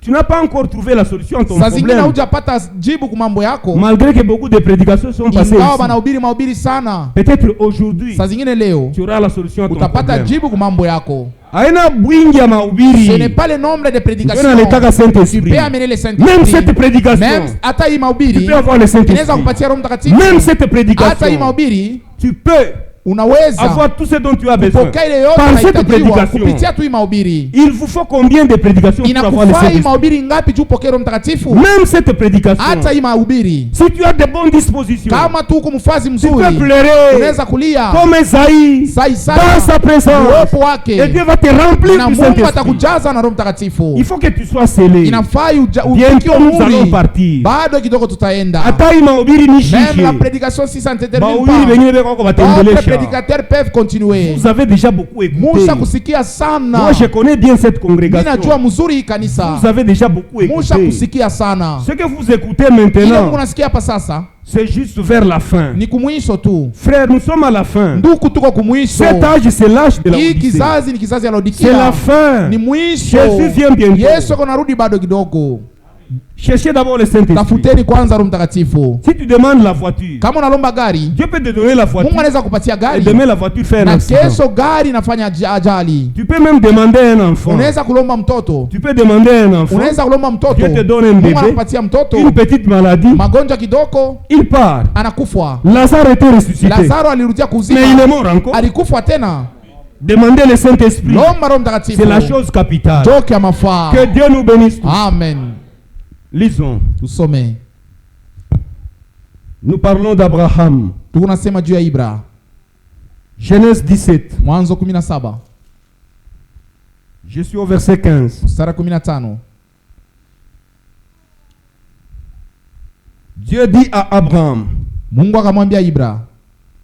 tu n'as pas encore trouvé la solution à ton Saa zingine problème. hujapata jibu kwa mambo yako, Malgré que beaucoup de prédications sont passées ingawa ici. banahubiri mahubiri sana. Peut-être aujourd'hui, Saa zingine leo tu auras la solution à ton utapata problème. jibu kwa mambo yako. Haina bwingi ya Ce n'est mahubiri. pas le nombre de Dieu prédications. analitaka Tu Saint-Esprit. peux amener le Même Saint-Esprit. cette prédication, Même hata hii tu mahubiri peux avoir le inaweza Saint-Esprit. kupatia Roho Mtakatifu. Même cette Hata hii prédication, mahubiri tu peux unaweza avoir tout ce dont tu as besoin. kupokea ile yote Par cette unahitajiwa prédication, kupitia tu hii mahubiri. il vous faut combien de prédications pour avoir le Inakufaa hii Saint-Esprit? mahubiri ngapi juu upokee Roho Mtakatifu? Même cette prédication, Hata hii mahubiri si tu as de bonnes dispositions, kama tu uko mfazi tu mzuri, peux pleurer unaweza kulia comme Esaïe sai dans sana sa présence. uwepo Et wake, Dieu va te remplir na du Mungu Saint-Esprit. atakujaza na Roho Mtakatifu. Il faut que tu sois scellé. Inafaa Bientôt ufikie nous allons umri, partir. bado kidogo tutaenda. Hata hii mahubiri ni Même la shike. prédication si ça ne te termine Mahubiri pas, wengine beko wako d'autres batendelesha. prédicateurs peuvent continuer. Vous avez déjà beaucoup écouté. Musha kusikia sana. Moi je connais bien cette Mimi najua congrégation. mzuri hii kanisa. Vous avez déjà beaucoup Musha écouté. kusikia sana. Ce que vous écoutez Ile maintenant, unasikia hapa sasa c'est juste vers la fin. ni kumwisho tu. Frère, nous sommes à la fin. Ndugu, tuko kumwisho. Cet âge, c'est l'âge de la Hii Odyssée. kizazi ni kizazi ya C'est la Laodikia. fin. Ni mwisho. Jésus vient bientôt. Yesu ako narudi bado kidogo. Cherchez d'abord le Saint-Esprit. Tafuteni kwanza Roho Mtakatifu. Si tu demandes la voiture, Kama unalomba gari, Dieu peut te donner la voiture. Mungu anaweza kupatia Et gari. demain, la voiture fait un Na accident. kesho gari inafanya ajali. Tu peux même demander un enfant. Unaweza kulomba mtoto. Tu peux demander un enfant. Unaweza kulomba mtoto. Dieu te donne un Mungu bébé. anakupatia mtoto. Une petite maladie. Magonjwa kidogo Il part. anakufa. Lazare était ressuscité. Lazaro alirudia Mais il kuzima. est mort encore. Alikufa tena. Demandez le Saint-Esprit. C'est la chose capitale. Que Dieu nous bénisse tous. Amen. Lisons. Tusome. Nous parlons d'Abraham. Tunasema juu ya Ibra. Genèse 17. Mwanzo 17. Je suis au verset 15. Mstari 15. Dieu dit à Abraham, Mungu akamwambia Ibra,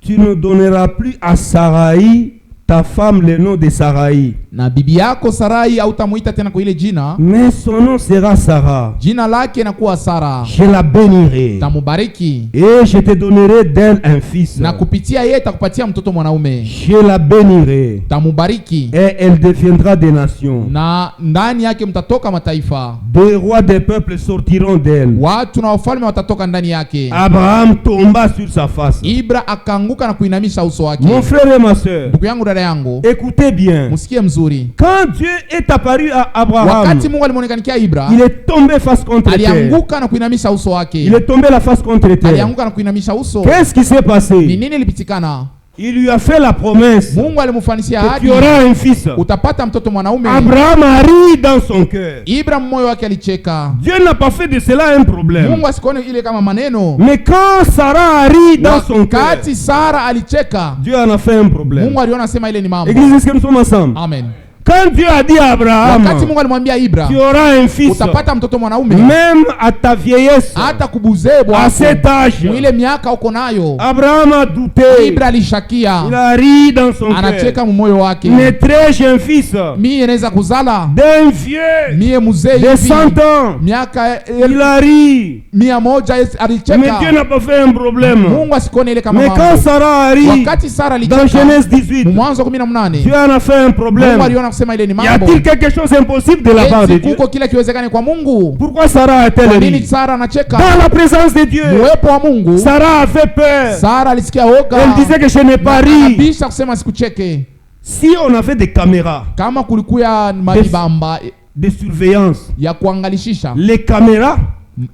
tu ne donneras plus à Sarai, ta femme, le nom de Sarai. Na bibi yako Sarai hautamuita tena kwa ile jina, mais son nom sera Sarah. Jina lake inakuwa Sara. Je la bénirai. Tamubariki. Et je te donnerai d'elle un fils. Na kupitia yeye takupatia mtoto mwanaume. Je la bénirai. Tamubariki. Et elle deviendra des nations. Na ndani yake mtatoka mataifa. Des rois des peuples sortiront d'elle. Watu na wafalme watatoka ndani yake. Abraham tomba sur sa face. Ibra akaanguka na kuinamisha uso wake. Mon frère et ma sœur, ndugu yangu, dada yangu, écoutez bien. Musikie mzuri. Quand Dieu est apparu à Abraham, wakati Mungu alimuonekanikia Ibra, il est tombé face contre terre. Alianguka na kuinamisha uso wake. Il est tombé la face contre terre. Alianguka na kuinamisha uso. Qu'est-ce qui s'est passé? Ni nini ilipitikana? Il lui a fait la promesse. Mungu alimfanisia ahadi. Tu auras un fils. Utapata mtoto mwanaume. Abraham a ri dans son cœur. Ibrahim moyo wake alicheka. Dieu n'a pas fait de cela un problème. Mungu asikone ile kama maneno. Mais quand Sarah a ri dans son cœur, wakati Sara alicheka, Dieu en a fait un problème. Mungu aliona sema ile ni mambo. Église, est-ce que nous sommes ensemble? Amen. Quand Dieu a dit à Abraham, wakati Mungu alimwambia Ibra, tu auras un fils, utapata mtoto mwanaume, même à ta vieillesse, hata kubuzebwa, à cet âge, mwile miaka uko nayo, Abraham a douté. Ibra alishakia, il a ri dans son cœur. Anacheka moyo wake. Naîtrai-je un fils mimi naweza kuzala d'un vieux mie mzee de hivi 100 ans? miaka Il a ri. 100 alicheka. Mais Dieu n'a pas fait un problème. Mungu asikone ile kama Mais mambo. quand Sarah a ri, wakati Sara dans alicheka, Genèse 18, Mwanzo 18, Dieu en a fait un problème. Mungu aliona kusema ile ni Y mambo. a-t-il quelque chose d'impossible de la part de Dieu? Kuko kila kiwezekane kwa Mungu. Pourquoi Sarah a-t-elle Kwa ri? nini Sara anacheka? Dans la présence de Dieu, Uwepo wa Mungu, Sarah a fait peur. Sara alisikia oga. Elle disait que je n'ai pas ri. Anabisha kusema sikucheke. Si on avait des caméras, Kama kulikuya malibamba de surveillance, ya kuangalishisha, les caméras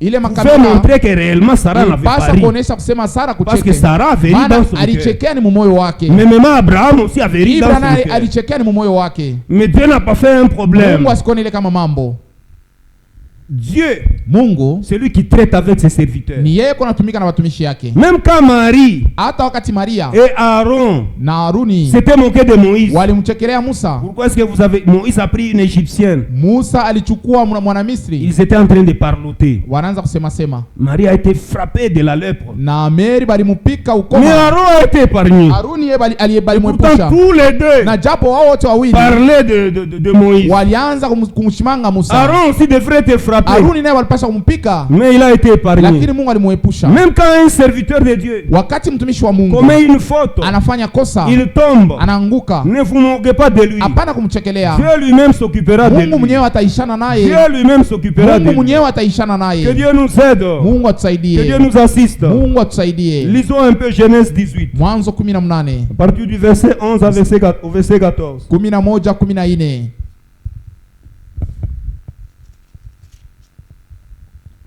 ile pouvaient makamera montrer que réellement Sarah n'avait pas pasa ri. kuonesha kusema Sara kucheke. Parce que Sarah avait ri Maana dans son cœur. alichekea ni mumoyo wake. Mais même Abraham aussi avait ri dans Ibra son naye cœur. alichekea ni mumoyo wake. Mais Dieu n'a pas fait un problème. Mungu asikone ile kama mambo. Dieu, Mungu c'est lui qui traite avec ses serviteurs. ni yeye kwa natumika na watumishi yake. Même quand Marie Hata wakati Maria et Aaron na Haruni s'étaient moqués de Moïse. walimchekelea Musa. Pourquoi est-ce que Moïse a pris une égyptienne? Musa alichukua mwana Misri. Ils étaient en train de parloter. Wanaanza kusema sema. Marie a été frappée de la lèpre. Na Mary balimupika ukoma. Mais Aaron a été épargné. Haruni yeye Pourtant balimwepusha. tous les deux Na japo wao wote wawili parlaient de Moïse. walianza kumshimanga Musa. Aaron aussi devrait être frappé. Haruni naye walipasha kumpika. Mais il a été épargné. Lakini Mungu alimwepusha. Même quand un serviteur de Dieu Wakati mtumishi wa Mungu commet une faute, anafanya kosa, il tombe. anaanguka, Ne vous moquez pas de lui. hapana kumchekelea. Dieu lui-même s'occupera de Mungu lui. mwenyewe ataishana naye. Dieu lui-même s'occupera de Mungu lui. mwenyewe ataishana Que naye. Dieu nous aide. Mungu Que atusaidie. Dieu nous assiste. Mungu atusaidie. Lisons un peu Genèse 18. Mwanzo 18 À partir du verset 11 au verset 14. 11-14.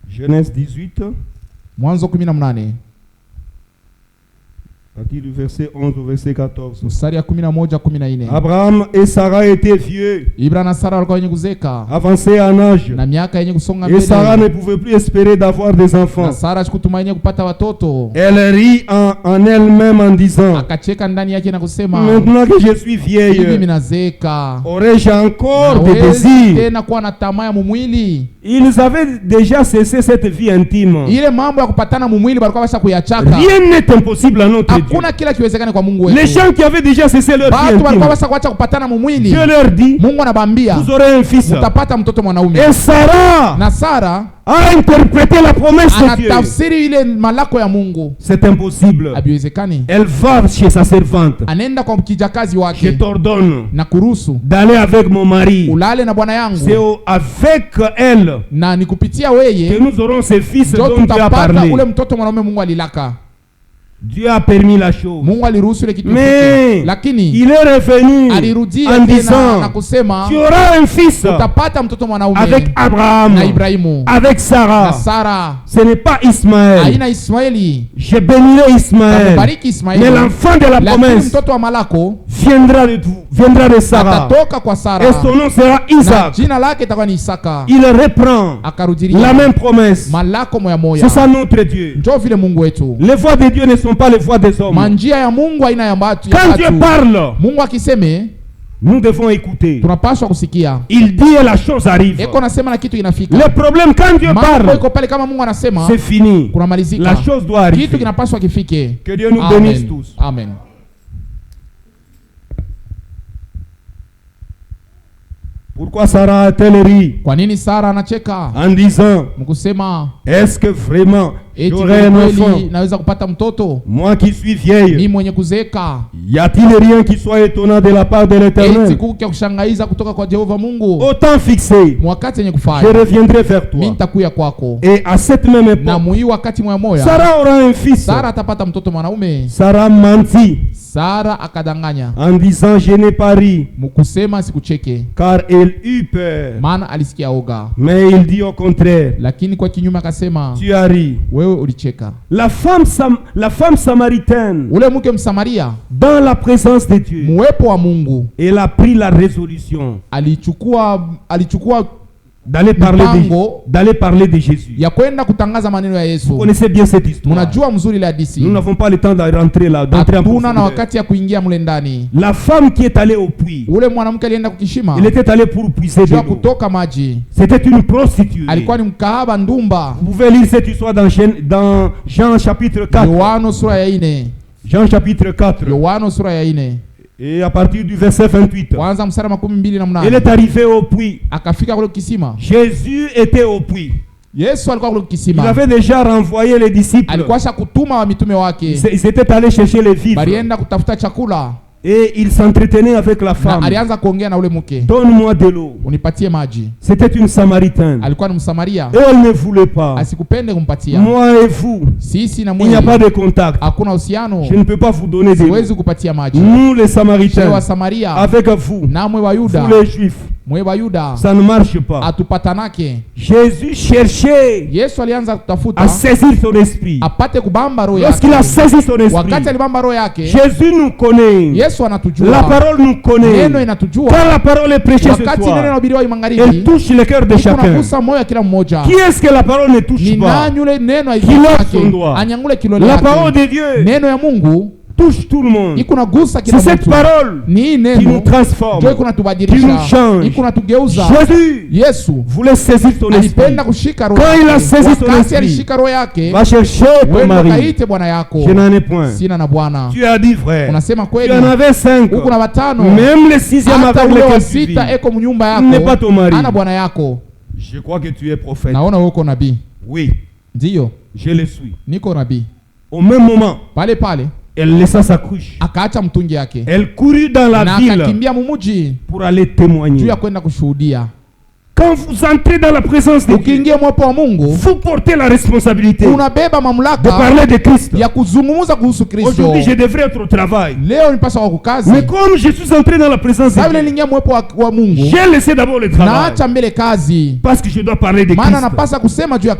Genèse 18. Mwanzo 18 À partir du verset 11 au verset 14. mstari ya 11-14. Abraham et Sarah étaient vieux, Ibra na Sara walikuwa wenye kuzeka avancés en âge. na miaka yenye kusonga Et Sarah mbele, ne pouvait plus espérer d'avoir des enfants. na Sara sikutumainia kupata watoto. Elle rit en elle-même en disant, Akacheka ndani yake na kusema, maintenant que je suis hivi vieille, mimi nazeka, aurais-je encore des nawezi désirs? tena kuwa na tamaa ya mumwili? Ils avaient déjà cessé cette vie intime. Ile mambo ya kupatana mumwili balikuwa basha kuyachaka. Rien n'est impossible à notre Dieu. Hakuna kila kiwezekane kwa Mungu Les wetu. gens qui avaient déjà cessé leur vie Batu walikuwa intime, basha kuacha kupatana mumwili. Dieu leur dit, Mungu anabambia, vous aurez un fils. utapata mtoto mwanaume. Et Sarah Na Sara a interprété la promesse de Dieu. anatafsiri ile malako ya Mungu. C'est impossible. Habiwezekani. Elle va chez sa servante. Anaenda kwa kijakazi Je wake t'ordonne na kuruhusu d'aller avec mon mari. ulale na bwana C'est yangu, avec elle na nikupitia que weye nous aurons ces fils ndio dont Dieu a tutapata parlé. ule mtoto mwanaume Mungu alilaka. Dieu a permis la chose. Mungu aliruhusu ile kitu. Mais lakini il est revenu en disant, na kusema, tu auras un fils utapata mtoto mwanaume avec Abraham, na Ibrahimu, avec Sarah. na Sara. Ce n'est pas Ismaël. Haina Ismaeli. Je bénirai Ismaël. Mais l'enfant de la promesse mtoto wa malako viendra de Sarah. Atatoka kwa Sara. Et son nom sera Isaac. Jina lake itakuwa ni Isaka. Il reprend la même promesse. Malako moya moya. C'est ça notre Dieu. Njoo vile Mungu wetu. Les voies de Dieu ne sont pas les voies des hommes. Manjia ya Mungu haina ya watu. Quand Dieu parle, Mungu akiseme, nous devons écouter. Tunapaswa kusikia. Il dit et la chose arrive. Eko nasema na kitu inafika. Le problème quand Dieu parle, iko pale kama Mungu anasema, c'est fini. Kunamalizika. La chose doit arriver. Kitu kinapaswa kifike. Que Dieu nous bénisse tous. Amen. Pourquoi Sarah a-t-elle ri? Kwa nini Sara anacheka? En disant, mkusema, est-ce que vraiment j'aurai un enfant? Naweza kupata mtoto? Moi qui suis vieille. Mimi mwenye kuzeeka. Y a-t-il rien qui soit étonnant de la part de l'Éternel? Eti kuku kushangaiza kutoka kwa Jehova Mungu. Au temps fixé, wakati yenye kufanya, je reviendrai vers toi. Mimi nitakuya kwako. Et à cette même époque, na mui wakati moya, Sarah aura un fils. Sara atapata mtoto mwanaume. Sarah mentit. Sara akadanganya. En disant, je n'ai pas ri. Mkusema sikucheke. Car elle eut peur. Maana alisikia oga. Mais il dit au contraire. Lakini kwa kinyume akasema, tu as ri. Wewe ulicheka. La femme samaritaine, ule mke Msamaria, dans la présence de Dieu, muwepo wa Mungu, elle a pris la résolution alichukua d'aller parler de Jésus. Ya kwenda kutangaza maneno ya Yesu. Vous connaissez bien cette histoire. Mnajua mzuri la hadithi. Nous n'avons pas le temps de rentrer là, d'entrer en profondeur. Na wakati ya kuingia mle ndani. La femme qui est allée au puits, ule mwanamke alienda kukishima, elle était allée pour puiser de l'eau. Kutoka maji. C'était une prostituée. Alikuwa ni mkahaba ndumba. Vous pouvez lire cette histoire dans Jean chapitre 4. Yohana sura ya 4. Jean chapitre 4. Yohana sura ya 4. Et à partir du verset 28, elle est arrivée au puits. Jésus était au puits. Il avait déjà renvoyé les disciples. Ils étaient allés chercher les vivres. Et il s'entretenait avec la femme. Donne-moi de l'eau. C'était une Samaritaine. Et elle ne voulait pas. Moi et vous, il n'y a pas de contact. Je ne peux pas vous donner de l'eau. Nous les Samaritains, avec vous, vous les Juifs, ça ne marche pas. Jésus cherchait à saisir son esprit. Lorsqu'il a saisi son esprit, Jésus nous connaît. La parole nous connaît. Quand la parole est prêchée ce soir, elle touche le cœur de chacun. Qui est-ce que la parole ne touche pas? Qui lève son doigt? La parole de Dieu touche tout le monde. C'est cette parole qui nous transforme, qui nous change. Jésus voulait saisir ton esprit. Quand il a saisi ton esprit, va chercher ton mari. Je n'en ai point. Tu as dit frère, tu en avais 5. Même le 6e avec lequel tu vis n'est pas ton mari. Je crois que tu es prophète. Oui, je le suis. Au même moment, elle laissa sa cruche. Elle courut dans la ville pour aller témoigner. Quand vous entrez dans la présence de Dieu, vous portez la responsabilité de parler de Christ. Aujourd'hui, je devrais être au travail. Mais comme je suis entré dans la présence de Dieu, j'ai laissé d'abord le travail. Parce que je dois parler de Christ.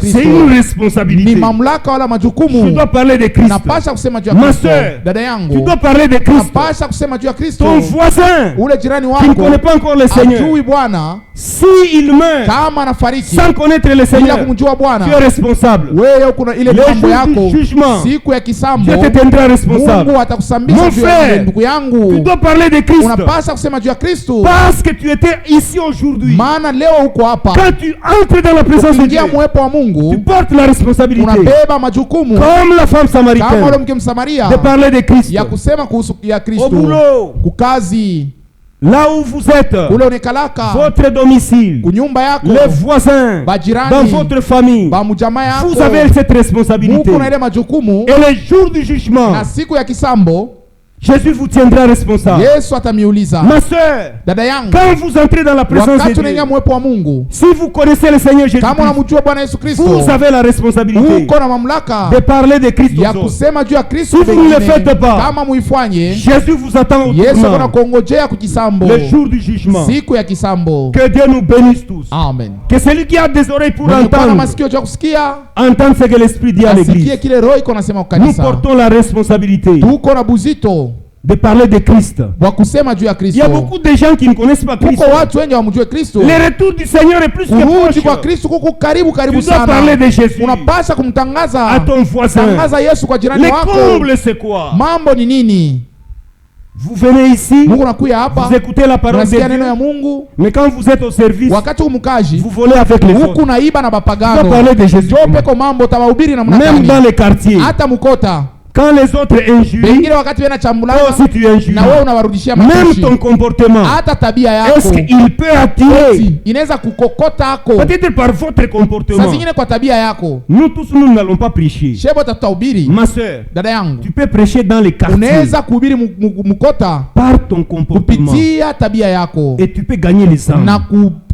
C'est une responsabilité. Je dois parler de Christ. Ma soeur, tu dois parler de Christ. Ton voisin qui ne connaît pas encore le Seigneur, si il meurt sans connaître le Seigneur, tu es responsable. Le jour du jugement, Dieu te tiendra responsable. Mon frère, tu dois parler de Christ. Parce que tu étais ici aujourd'hui. Quand tu entres dans la présence de Dieu, tu portes la responsabilité, comme la femme samaritaine, de parler de Christ. Au boulot, là où vous êtes, votre domicile, les voisins, dans votre famille, vous avez cette responsabilité. Et le jour du jugement, Jésus vous tiendra responsable. Yesu atamiuliza. Ma sœur, dada yangu, quand vous entrez dans la présence de Dieu, wa Mungu, si vous connaissez le Seigneur Jésus, kama unamjua Bwana Yesu Kristo, vous avez la responsabilité uko na mamlaka de parler de Christ ya aux autres. kusema juu ya Kristo. Si vous ne le faites pas, kama muifanye, Jésus vous attend au Yesu tournant, kuna kuongojea kukisambo, le jour du jugement. siku ya kisambo. Que Dieu nous bénisse tous. Amen. Que celui qui a des oreilles pour Mwenye kuwa na entendre, masikio ya kusikia, entendre ce que l'Esprit dit à asikie l'Église. kile Roho iko nasema kwa Nous kanisa. portons la responsabilité Tuko na buzito de parler de Christ. wa kusema juu ya Il y a Kristo. beaucoup de gens qui ne connaissent pas Christ. Kuko watu wengi hawamjue Kristo. Le retour du Seigneur est plus que Kurudi kwa proche. Kristo kuko karibu Tu dois sana. parler de Jésus Unapasha kumtangaza à ton voisin. tangaza Yesu kwa jirani Le wako. comble c'est quoi? Mambo ni nini? Vous venez ici, Mungu nakuya hapa, vous écoutez la parole de unasikia neno ya Dieu, Mungu, mais quand vous êtes au service, wakati umukaji vous volez avec les huku autres. naiba na Tu dois bapagano. parler de Jésus. Jo peko mambo tawahubiri namna Même dans gani? les quartiers, Hata mukota. quand les autres injurient, Bengine wakati wena toi chambulana aussi tu injures. na wewe unawarudishia Même matusi. ton comportement, Hata tabia yako est-ce qu'il peut attirer? inaweza kukokota ako. Peut-être par votre Saa comportement. zingine kwa tabia yako. Nous tous, nous n'allons pas prêcher. Shebo tutahubiri. Ma soeur, Dada yangu, tu peux prêcher dans les quartiers unaweza kuhubiri mukota par ton comportement. kupitia tabia yako Et tu peux gagner les âmes. na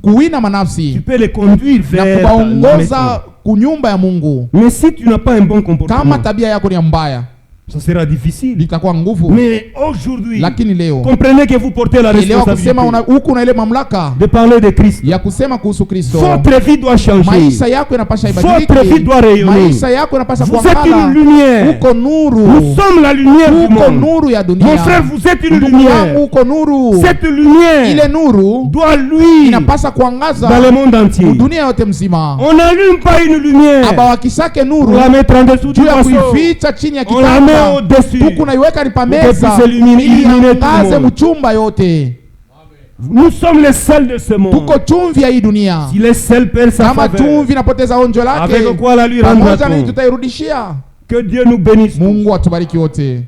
kuwina Tu manafsi peux les conduire na vers la maison. kuwaongoza kunyumba ya Mungu. Mais si tu n'as pas un bon comportement, Kama tabia yako ni mbaya, ça sera difficile. litakuwa nguvu. Mais aujourd'hui, Lakini leo comprenez que vous portez la elewa kusema responsabilité huku na ile mamlaka de parler de Christ. ya kusema kuhusu Kristo. Votre vie doit changer. Maisha yako yanapasha Votre vie ibadilike. doit rayonner. Maisha yako yanapasha Vous êtes kuangala. une lumière. Uko nuru. Nous sommes la lumière du Uko monde. nuru ya dunia. Mon frère, vous êtes une Ndugu lumière. yangu, uko nuru. Cette lumière Ile nuru doit luire inapasha kuangaza dans le monde entier. dunia yote mzima. On n'allume pas une lumière Abawakisake pour nuru la mettre en dessous du juu ya boisseau. kuificha chini ya On la met kitanda, au-dessus. huku naiweka ni pameza puisse illuminer ili tout le angaze monde. mchumba yote. Nous sommes les sels de ce monde. Tuko chumvi ya hii dunia. Si les sels perdent sa Kama faveur, chumvi inapoteza onjo lake, avec quoi la lui rendra-t-on? pamoja na tutairudishia. Que Dieu nous bénisse. Mungu atubariki wote.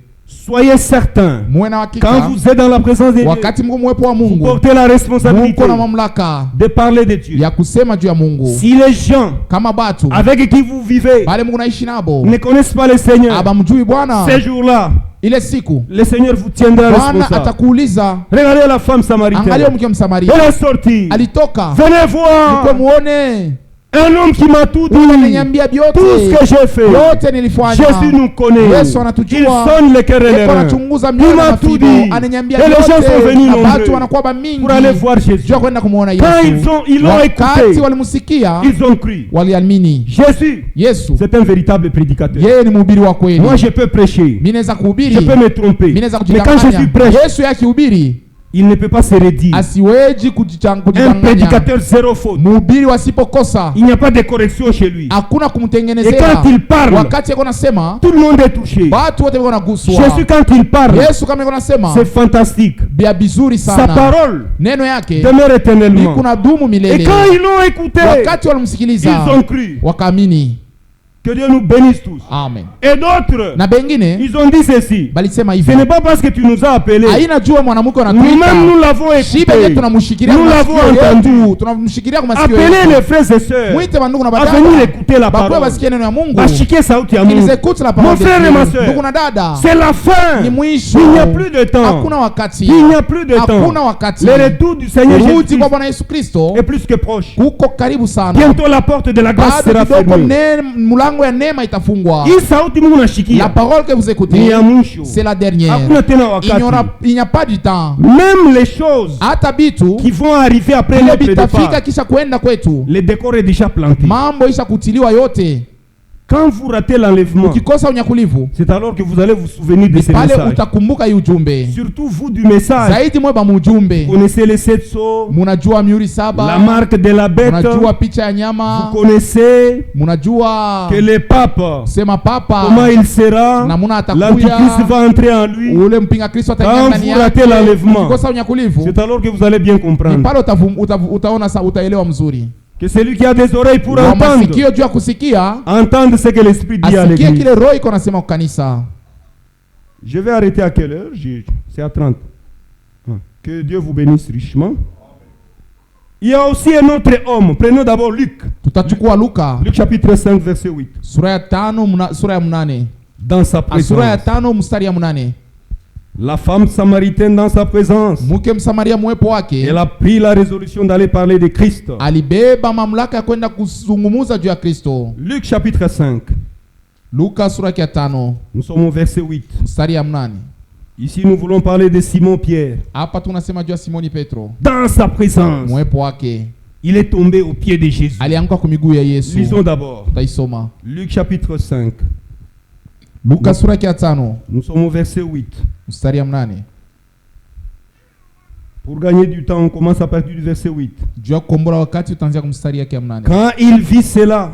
Soyez certains, Muwe na quand hakika vous êtes dans la présence de Dieu, wakati mko mwepo wa vous Mungu, portez la responsabilité muko na mamlaka de parler de Dieu. ya kusema juu ya Mungu. Si les gens Kama batu avec qui vous vivez bale Mungu naishi nabo ne connaissent pas le Seigneur, abamjui Bwana, ces jours-là, ile siku le Seigneur vous tiendra Bwana responsable. atakuuliza. Regardez la femme samaritaine. Angalia mke Msamaria Elle est sortie. alitoka, Venez voir mko muone un homme qui m'a tout dit. ananiambia Tout ce vyote que j'ai fait. yote nilifanya. Jésus nous connaît. Yesu Il anatujua, sonne les cœurs et les yuko reins. anachunguza mioyo Il na m'a tout mafigo, dit. ananiambia Et les gens sont vyote, venus na nombreux watu wanakuwa bamingi pour aller voir Jésus. juu ya kwenda kumuona Quand Yesu. ils l'ont Wakati écouté, walimusikia ils ont cru. waliamini. Jésus, Yesu c'est un véritable prédicateur. yeye ni mhubiri wa kweli. Moi, je peux prêcher. Mimi naweza Je kuhubiri, peux me tromper. mimi naweza Mais quand Jésus kujidanganya. prêche, Yesu yakihubiri il ne peut pas se redire. asiweji Un kujidanganya. prédicateur zéro faute. Mhubiri wasipokosa Il n'y a pas de correction chez lui. hakuna Et kumtengenezea. quand il parle, Wakati yako nasema tout le monde est touché. watu wote wako naguswa. Jésus, quand il parle, Yesu kama yako nasema c'est fantastique. bia bizuri Sa sana. parole Neno yake demeure ni éternellement. kuna dumu Et milele. quand ils l'ont écouté, Wakati ils walimsikiliza ont cru. wakaamini. Que Dieu nous bénisse tous. Amen. Et d'autres, Na bengine ils ont dit ceci. balisema Ce hivi, n'est pas parce que tu nous as appelés. haina jua mwanamke Nous-mêmes, unatuita nous l'avons shibe yetu écouté. tunamshikilia Nous kwa l'avons masikio entendu. yetu, tunamshikilia kwa masikio Appelez les yetu. frères et sœurs Mwite bandugu na à venir badada écouter la bakuwe parole. basikie neno ya Mungu, Bashikie sauti ya Mungu. qu'ils écoutent la Mon parole de frère et ma Dieu. sœur, Ndugu na dada, c'est la fin. ni mwisho. Il n'y a plus de temps. Hakuna wakati, Il n'y a plus de hakuna temps. wakati. Le retour du Seigneur Kurudi Jésus kwa Bwana Yesu Kristo est plus que proche. kuko karibu sana. Bientôt la porte de la grâce Bado sera kidogo fermée. mlango ya neema itafungwa. Hii sauti Mungu La nashikia parole que vous ni écoutez, ya mwisho. c'est la dernière. Hakuna tena Il n'y a pas du temps. Même les choses Hata bitu qui vont arriver après vile notre vitafika départ, kisha kwenda kwetu, le décor est déjà planté. mambo isha kutiliwa yote. Quand vous ratez l'enlèvement, Ukikosa unyakulivu, c'est alors que vous allez vous souvenir de ce pale message. utakumbuka hii ujumbe. Surtout vous du message. Zaidi mweba mujumbe, Vous connaissez les 7 sceaux, munajua miuri la saba, marque de la bête. munajua picha ya Vous nyama, connaissez munajua que le pape, sema papa comment il sera, namuna l'antichrist atakuya, va entrer en lui. ule mpinga Kristo ataingia Quand ndani vous ratez yake. l'enlèvement, Ukikosa unyakulivu, c'est alors que vous allez bien ni comprendre pale utaona utaelewa mzuri. que celui qui a des oreilles pour Wa entendre, masikio juu ya kusikia, entendre ce que l'Esprit dit à asikie l'église. kile roho iko nasema kwa kanisa. Je vais arrêter à quelle heure? C'est à 30. Que Dieu vous bénisse richement. Il y a aussi un autre homme. Prenons d'abord Luc. Tutachukua Luka Luc chapitre 5 verset 8. sura ya 5 sura ya 8. Dans sa Sura ya présence. 5 mstari ya 8. La femme samaritaine dans sa présence, elle a pris la résolution d'aller parler de Christ. Luc chapitre 5. Nous sommes au verset 8. Ici nous voulons parler de Simon Pierre. Dans sa présence, il est tombé aux pieds de Jésus. Lisons d'abord Luc chapitre 5. Nous sommes au verset 8. Pour gagner du temps, on commence à partir du verset 8. Quand il vit cela,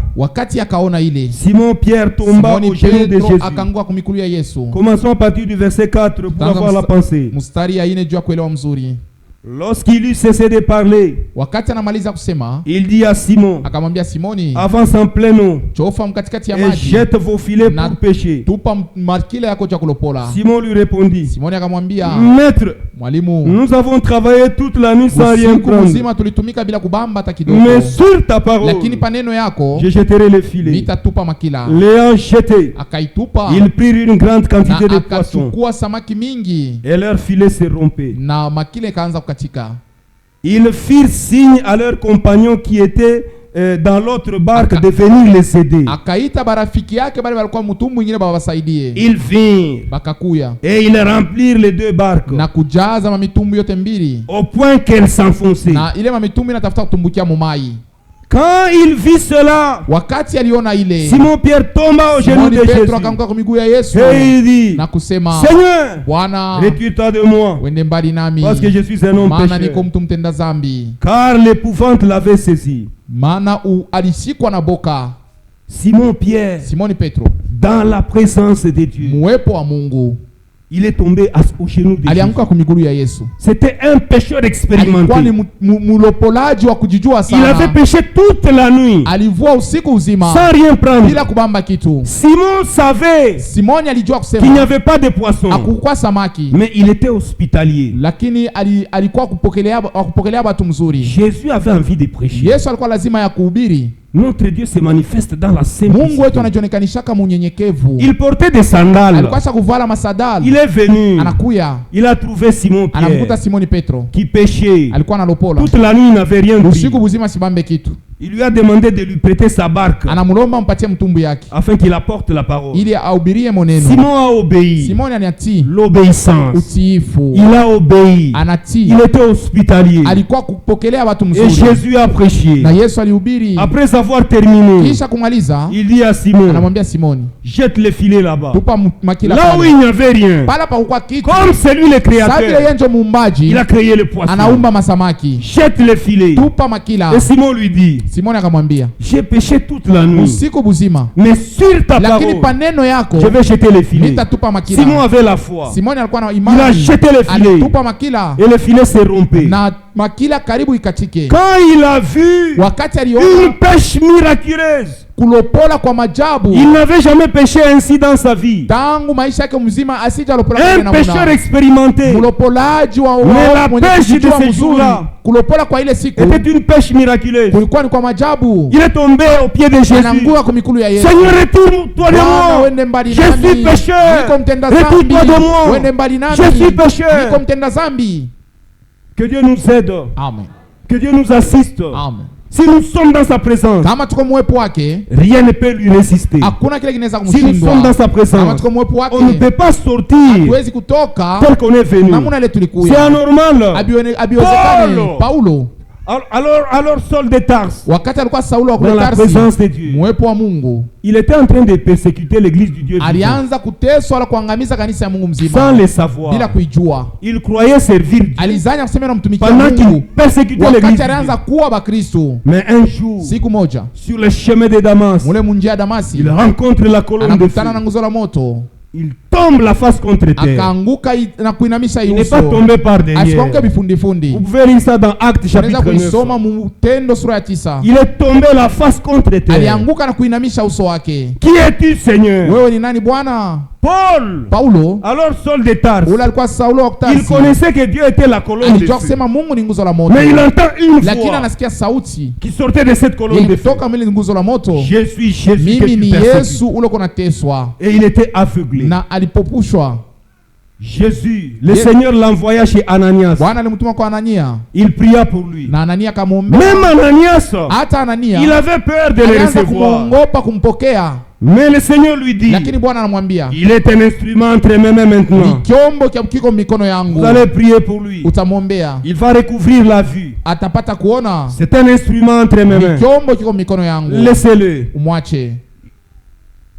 Simon Pierre tomba au genou de Jésus. Commençons à partir du verset 4 pour avoir la pensée. Lorsqu'il eut cessé de parler, il dit à Simon, avance en plein eau et jette vos filets pour pêcher. Simon lui répondit, Maître, nous avons travaillé toute la nuit sans rien prendre, mais sur ta parole, je jetterai les filets. L'ayant jeté, ils prirent une grande quantité de poissons et leurs filets se rompaient. Ils firent signe à leurs compagnons qui étaient dans l'autre barque de venir les aider. Ils vinrent et ils remplirent les deux barques au point qu'elles s'enfonçaient. Quand il vit cela, Simon Pierre tomba au genou de Jésus et il dit, Seigneur, retire-toi de moi, parce que je suis un homme pécheur. Car l'épouvante l'avait saisi. Simon Pierre, dans la présence de Dieu, il est tombé au genou de Jésus. C'était un pécheur expérimenté. Il avait péché toute la nuit sans rien prendre. Simon savait qu'il n'y avait pas de poisson, mais il était hospitalier. Jésus avait envie de prêcher. Notre Dieu se manifeste dans la simplicité. Il portait des sandales. Il est venu. Il a trouvé Simon Pierre qui péchait. Toute la nuit il n'avait rien pris. Il lui a demandé de lui prêter sa barque afin qu'il apporte la parole. Simon a obéi. L'obéissance. Il a obéi. Il était hospitalier. Et Jésus a prêché. Après avoir terminé, il dit à Simon, jette les filets là-bas. Là où il n'y avait rien. Comme c'est lui le créateur, il a créé le poisson. Jette les filets. Et Simon lui dit, j'ai péché toute la nuit, mais sur ta parole, je vais jeter les filets. Simon avait la foi. Il a jeté les filets et les filets se rompaient. Quand il a vu une pêche miraculeuse, il n'avait jamais pêché ainsi dans sa vie. Un pêcheur expérimenté. Mais la pêche de ce jour-là était une pêche miraculeuse. Il est tombé au pied de Jésus. Seigneur, retire-toi de moi. Je suis pécheur. Retire-toi de moi. Je suis pécheur. Que Dieu nous aide. Amen. Que Dieu nous assiste. Amen. Si nous sommes dans sa présence, rien ne peut lui résister. Si nous sommes dans sa présence, on ne peut pas sortir tel qu'on est venu. C'est anormal. Paul, alors Saul de Tarse, dans la présence de Dieu, il était en train de persécuter l'église du Dieu vivant. Sans le savoir, il croyait servir Dieu pendant qu'il persécutait l'église de Dieu. Mais un jour, sur le chemin de Damas, il rencontre la colonne de feu. Il tombe la face contre terre. Il n'est pas tombé par derrière. Vous pouvez lire ça dans Actes chapitre 9. Il est tombé la face contre terre. Qui es-tu, Seigneur? Paul, alors Saul de Tarse, il connaissait que Dieu était la colonne de feu. Mais il entend une voix qui sortait de cette colonne de feu. Je suis Jésus que tu persécutes. Et il était aveuglé. Jésus, le Seigneur l'envoya chez Ananias. Il pria pour lui. Même Ananias, il avait peur de le recevoir. Mais le Seigneur lui dit, il est un instrument entre mes mains maintenant. Vous allez prier pour lui. Il va recouvrir la vue. C'est un instrument entre mes mains. Laissez-le.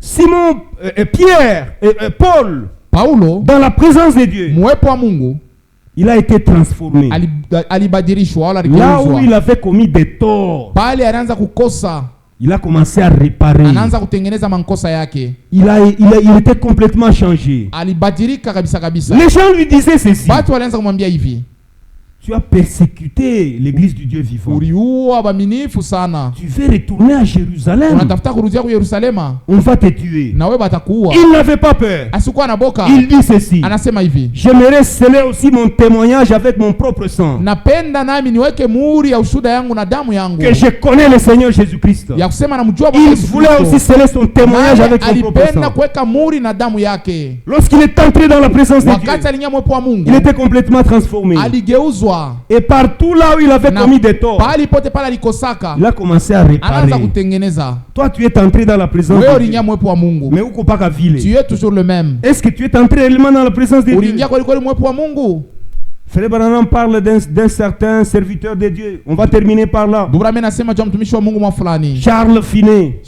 Simon, Pierre, Paul, dans la présence de Dieu, il a été transformé. Là où il avait commis des torts, il a commencé à réparer. Il était complètement changé. Les gens lui disaient ceci: tu as persécuté l'église du Dieu vivant. Tu veux retourner à Jérusalem. On va te tuer. Il n'avait pas peur. Il dit ceci: j'aimerais sceller aussi mon témoignage avec mon propre sang, que je connais le Seigneur Jésus-Christ. Il voulait aussi sceller son témoignage avec son propre sang. Lorsqu'il est entré dans la présence de Dieu, il était complètement transformé. Et partout là où il avait commis des torts, il a commencé à réparer. Toi, tu es entré dans la présence de Dieu. Mais où tu es toujours le même. Est-ce que tu es entré réellement dans la présence de Dieu? Frère Branham parle d'un certain serviteur de Dieu. On va terminer par là. Charles Finet.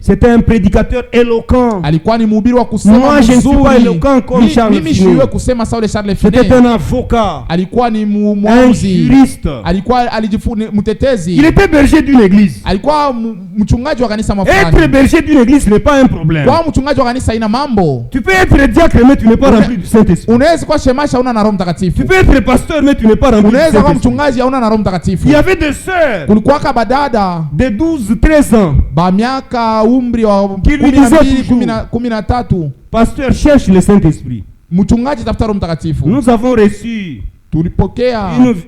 C'était un prédicateur éloquent. Moi, je ne suis pas éloquent comme Charles Finet. C'était un avocat, un juriste. Il était berger d'une église. Être berger d'une église n'est pas un problème. Tu peux être diacre, mais tu n'es pas rempli du Saint-Esprit. Tu peux être pasteur, mais tu n'es pas rempli du Saint-Esprit. Il y avait des sœurs de 12-13 ans qui lui disaient toujours: pasteur, cherche le Saint-Esprit. Nous avons reçu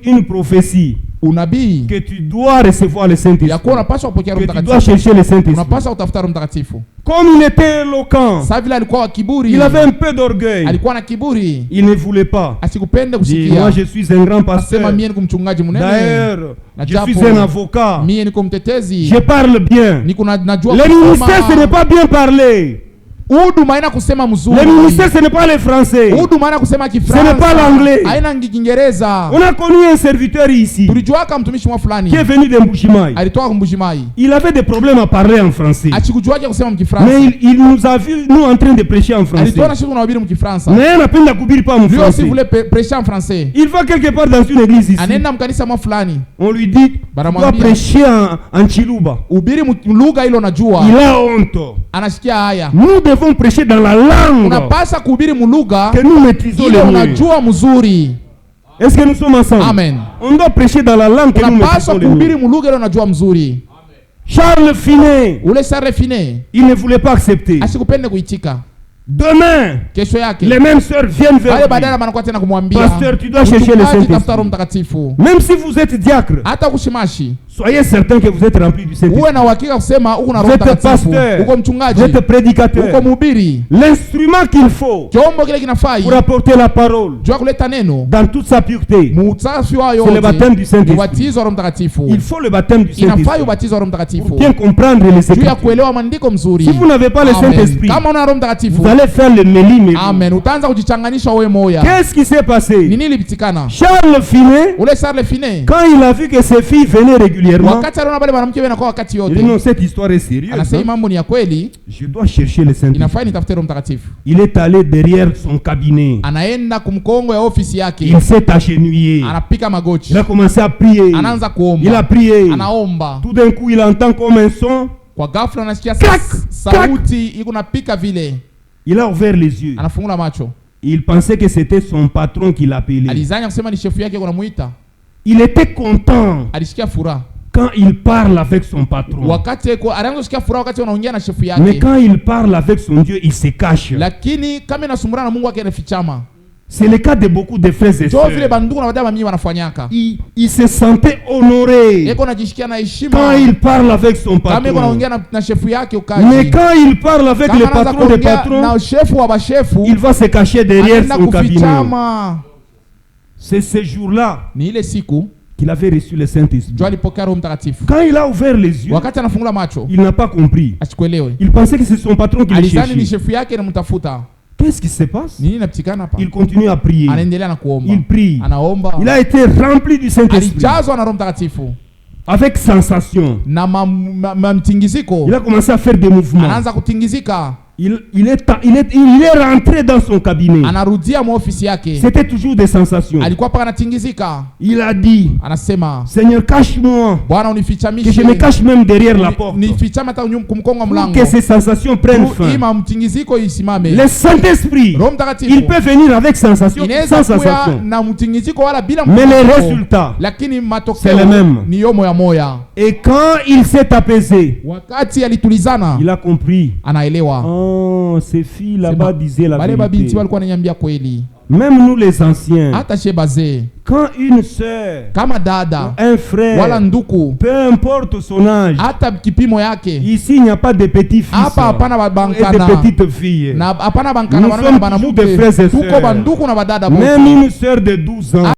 une prophétie que tu dois recevoir le Saint-Esprit, que tu dois chercher le Saint-Esprit. Comme il était éloquent, il avait un peu d'orgueil. Il ne voulait pas. Dit: moi je suis un grand pasteur. D'ailleurs, je suis un avocat. Je parle bien. Le ministère, ce n'est pas bien parler. Le ministère, ce n'est pas le français. Ce n'est pas l'anglais. On a connu un serviteur ici qui est venu de Mbujimaï. Il avait des problèmes à parler en français. Mais il nous a vu, nous, en train de prêcher en français. Mais il n'a pas prêcher en français. Il va quelque part dans une église ici. On lui dit: tu dois prêcher en Chiluba. Il a honte. Nous devons prêcher dans la langue que nous maîtrisons le mieux. Est-ce que nous sommes ensemble? Amen. On doit prêcher dans la langue que nous maîtrisons le mieux. Charles Finet, il ne voulait pas accepter. Demain, les mêmes sœurs viennent vers lui: pasteur, tu dois chercher le Saint-Esprit. Même si vous êtes diacre, soyez certain que vous êtes rempli du Saint-Esprit. Vous êtes pasteur, vous êtes prédicateur. L'instrument qu'il faut pour apporter la parole dans toute sa pureté, c'est le baptême du Saint-Esprit. Il faut le baptême du Saint-Esprit pour bien comprendre les Écritures. Si vous n'avez pas le Saint-Esprit, vous allez faire le méli. Qu'est-ce qui s'est passé? Charles Finet, quand il a vu que ses filles venaient régulièrement, il dit: non, cette histoire est sérieuse. Je dois chercher le Saint-Esprit. Il est allé derrière son cabinet. Il s'est agenouillé. Il a commencé à prier. Il a prié. Tout d'un coup, il entend comme un son. Il a ouvert les yeux. Il pensait que c'était son patron qui l'appelait. Il était content quand il parle avec son patron. Mais quand il parle avec son Dieu, il se cache. C'est le cas de beaucoup de frères et sœurs. Il se sentait honoré quand il parle avec son patron. Mais quand il parle avec le patron des patrons, il va se cacher derrière son cabinet. C'est ce jour-là qu'il avait reçu le Saint-Esprit. Quand il a ouvert les yeux, il n'a pas compris. Il pensait que c'est son patron qui le cherchait. Qu'est-ce qui se passe? Il continue à prier. Il prie. Il a été rempli du Saint-Esprit. Avec sensation. Il a commencé à faire des mouvements. Il est rentré dans son cabinet. C'était toujours des sensations. Il a dit, Seigneur, cache-moi, que je me cache même derrière la porte, pour que ces sensations prennent fin. Le Saint-Esprit, il peut venir avec sensation, sans sensation. Mais les résultats, c'est le même. Et quand il s'est apaisé, il a compris. Oh, ces filles là-bas disaient la vérité. Même nous les anciens, quand une sœur, un frère, peu importe son âge, ici il n'y a pas de petits fils et de petites filles. Nous sommes toujours des frères et sœurs. Même une sœur de 12 ans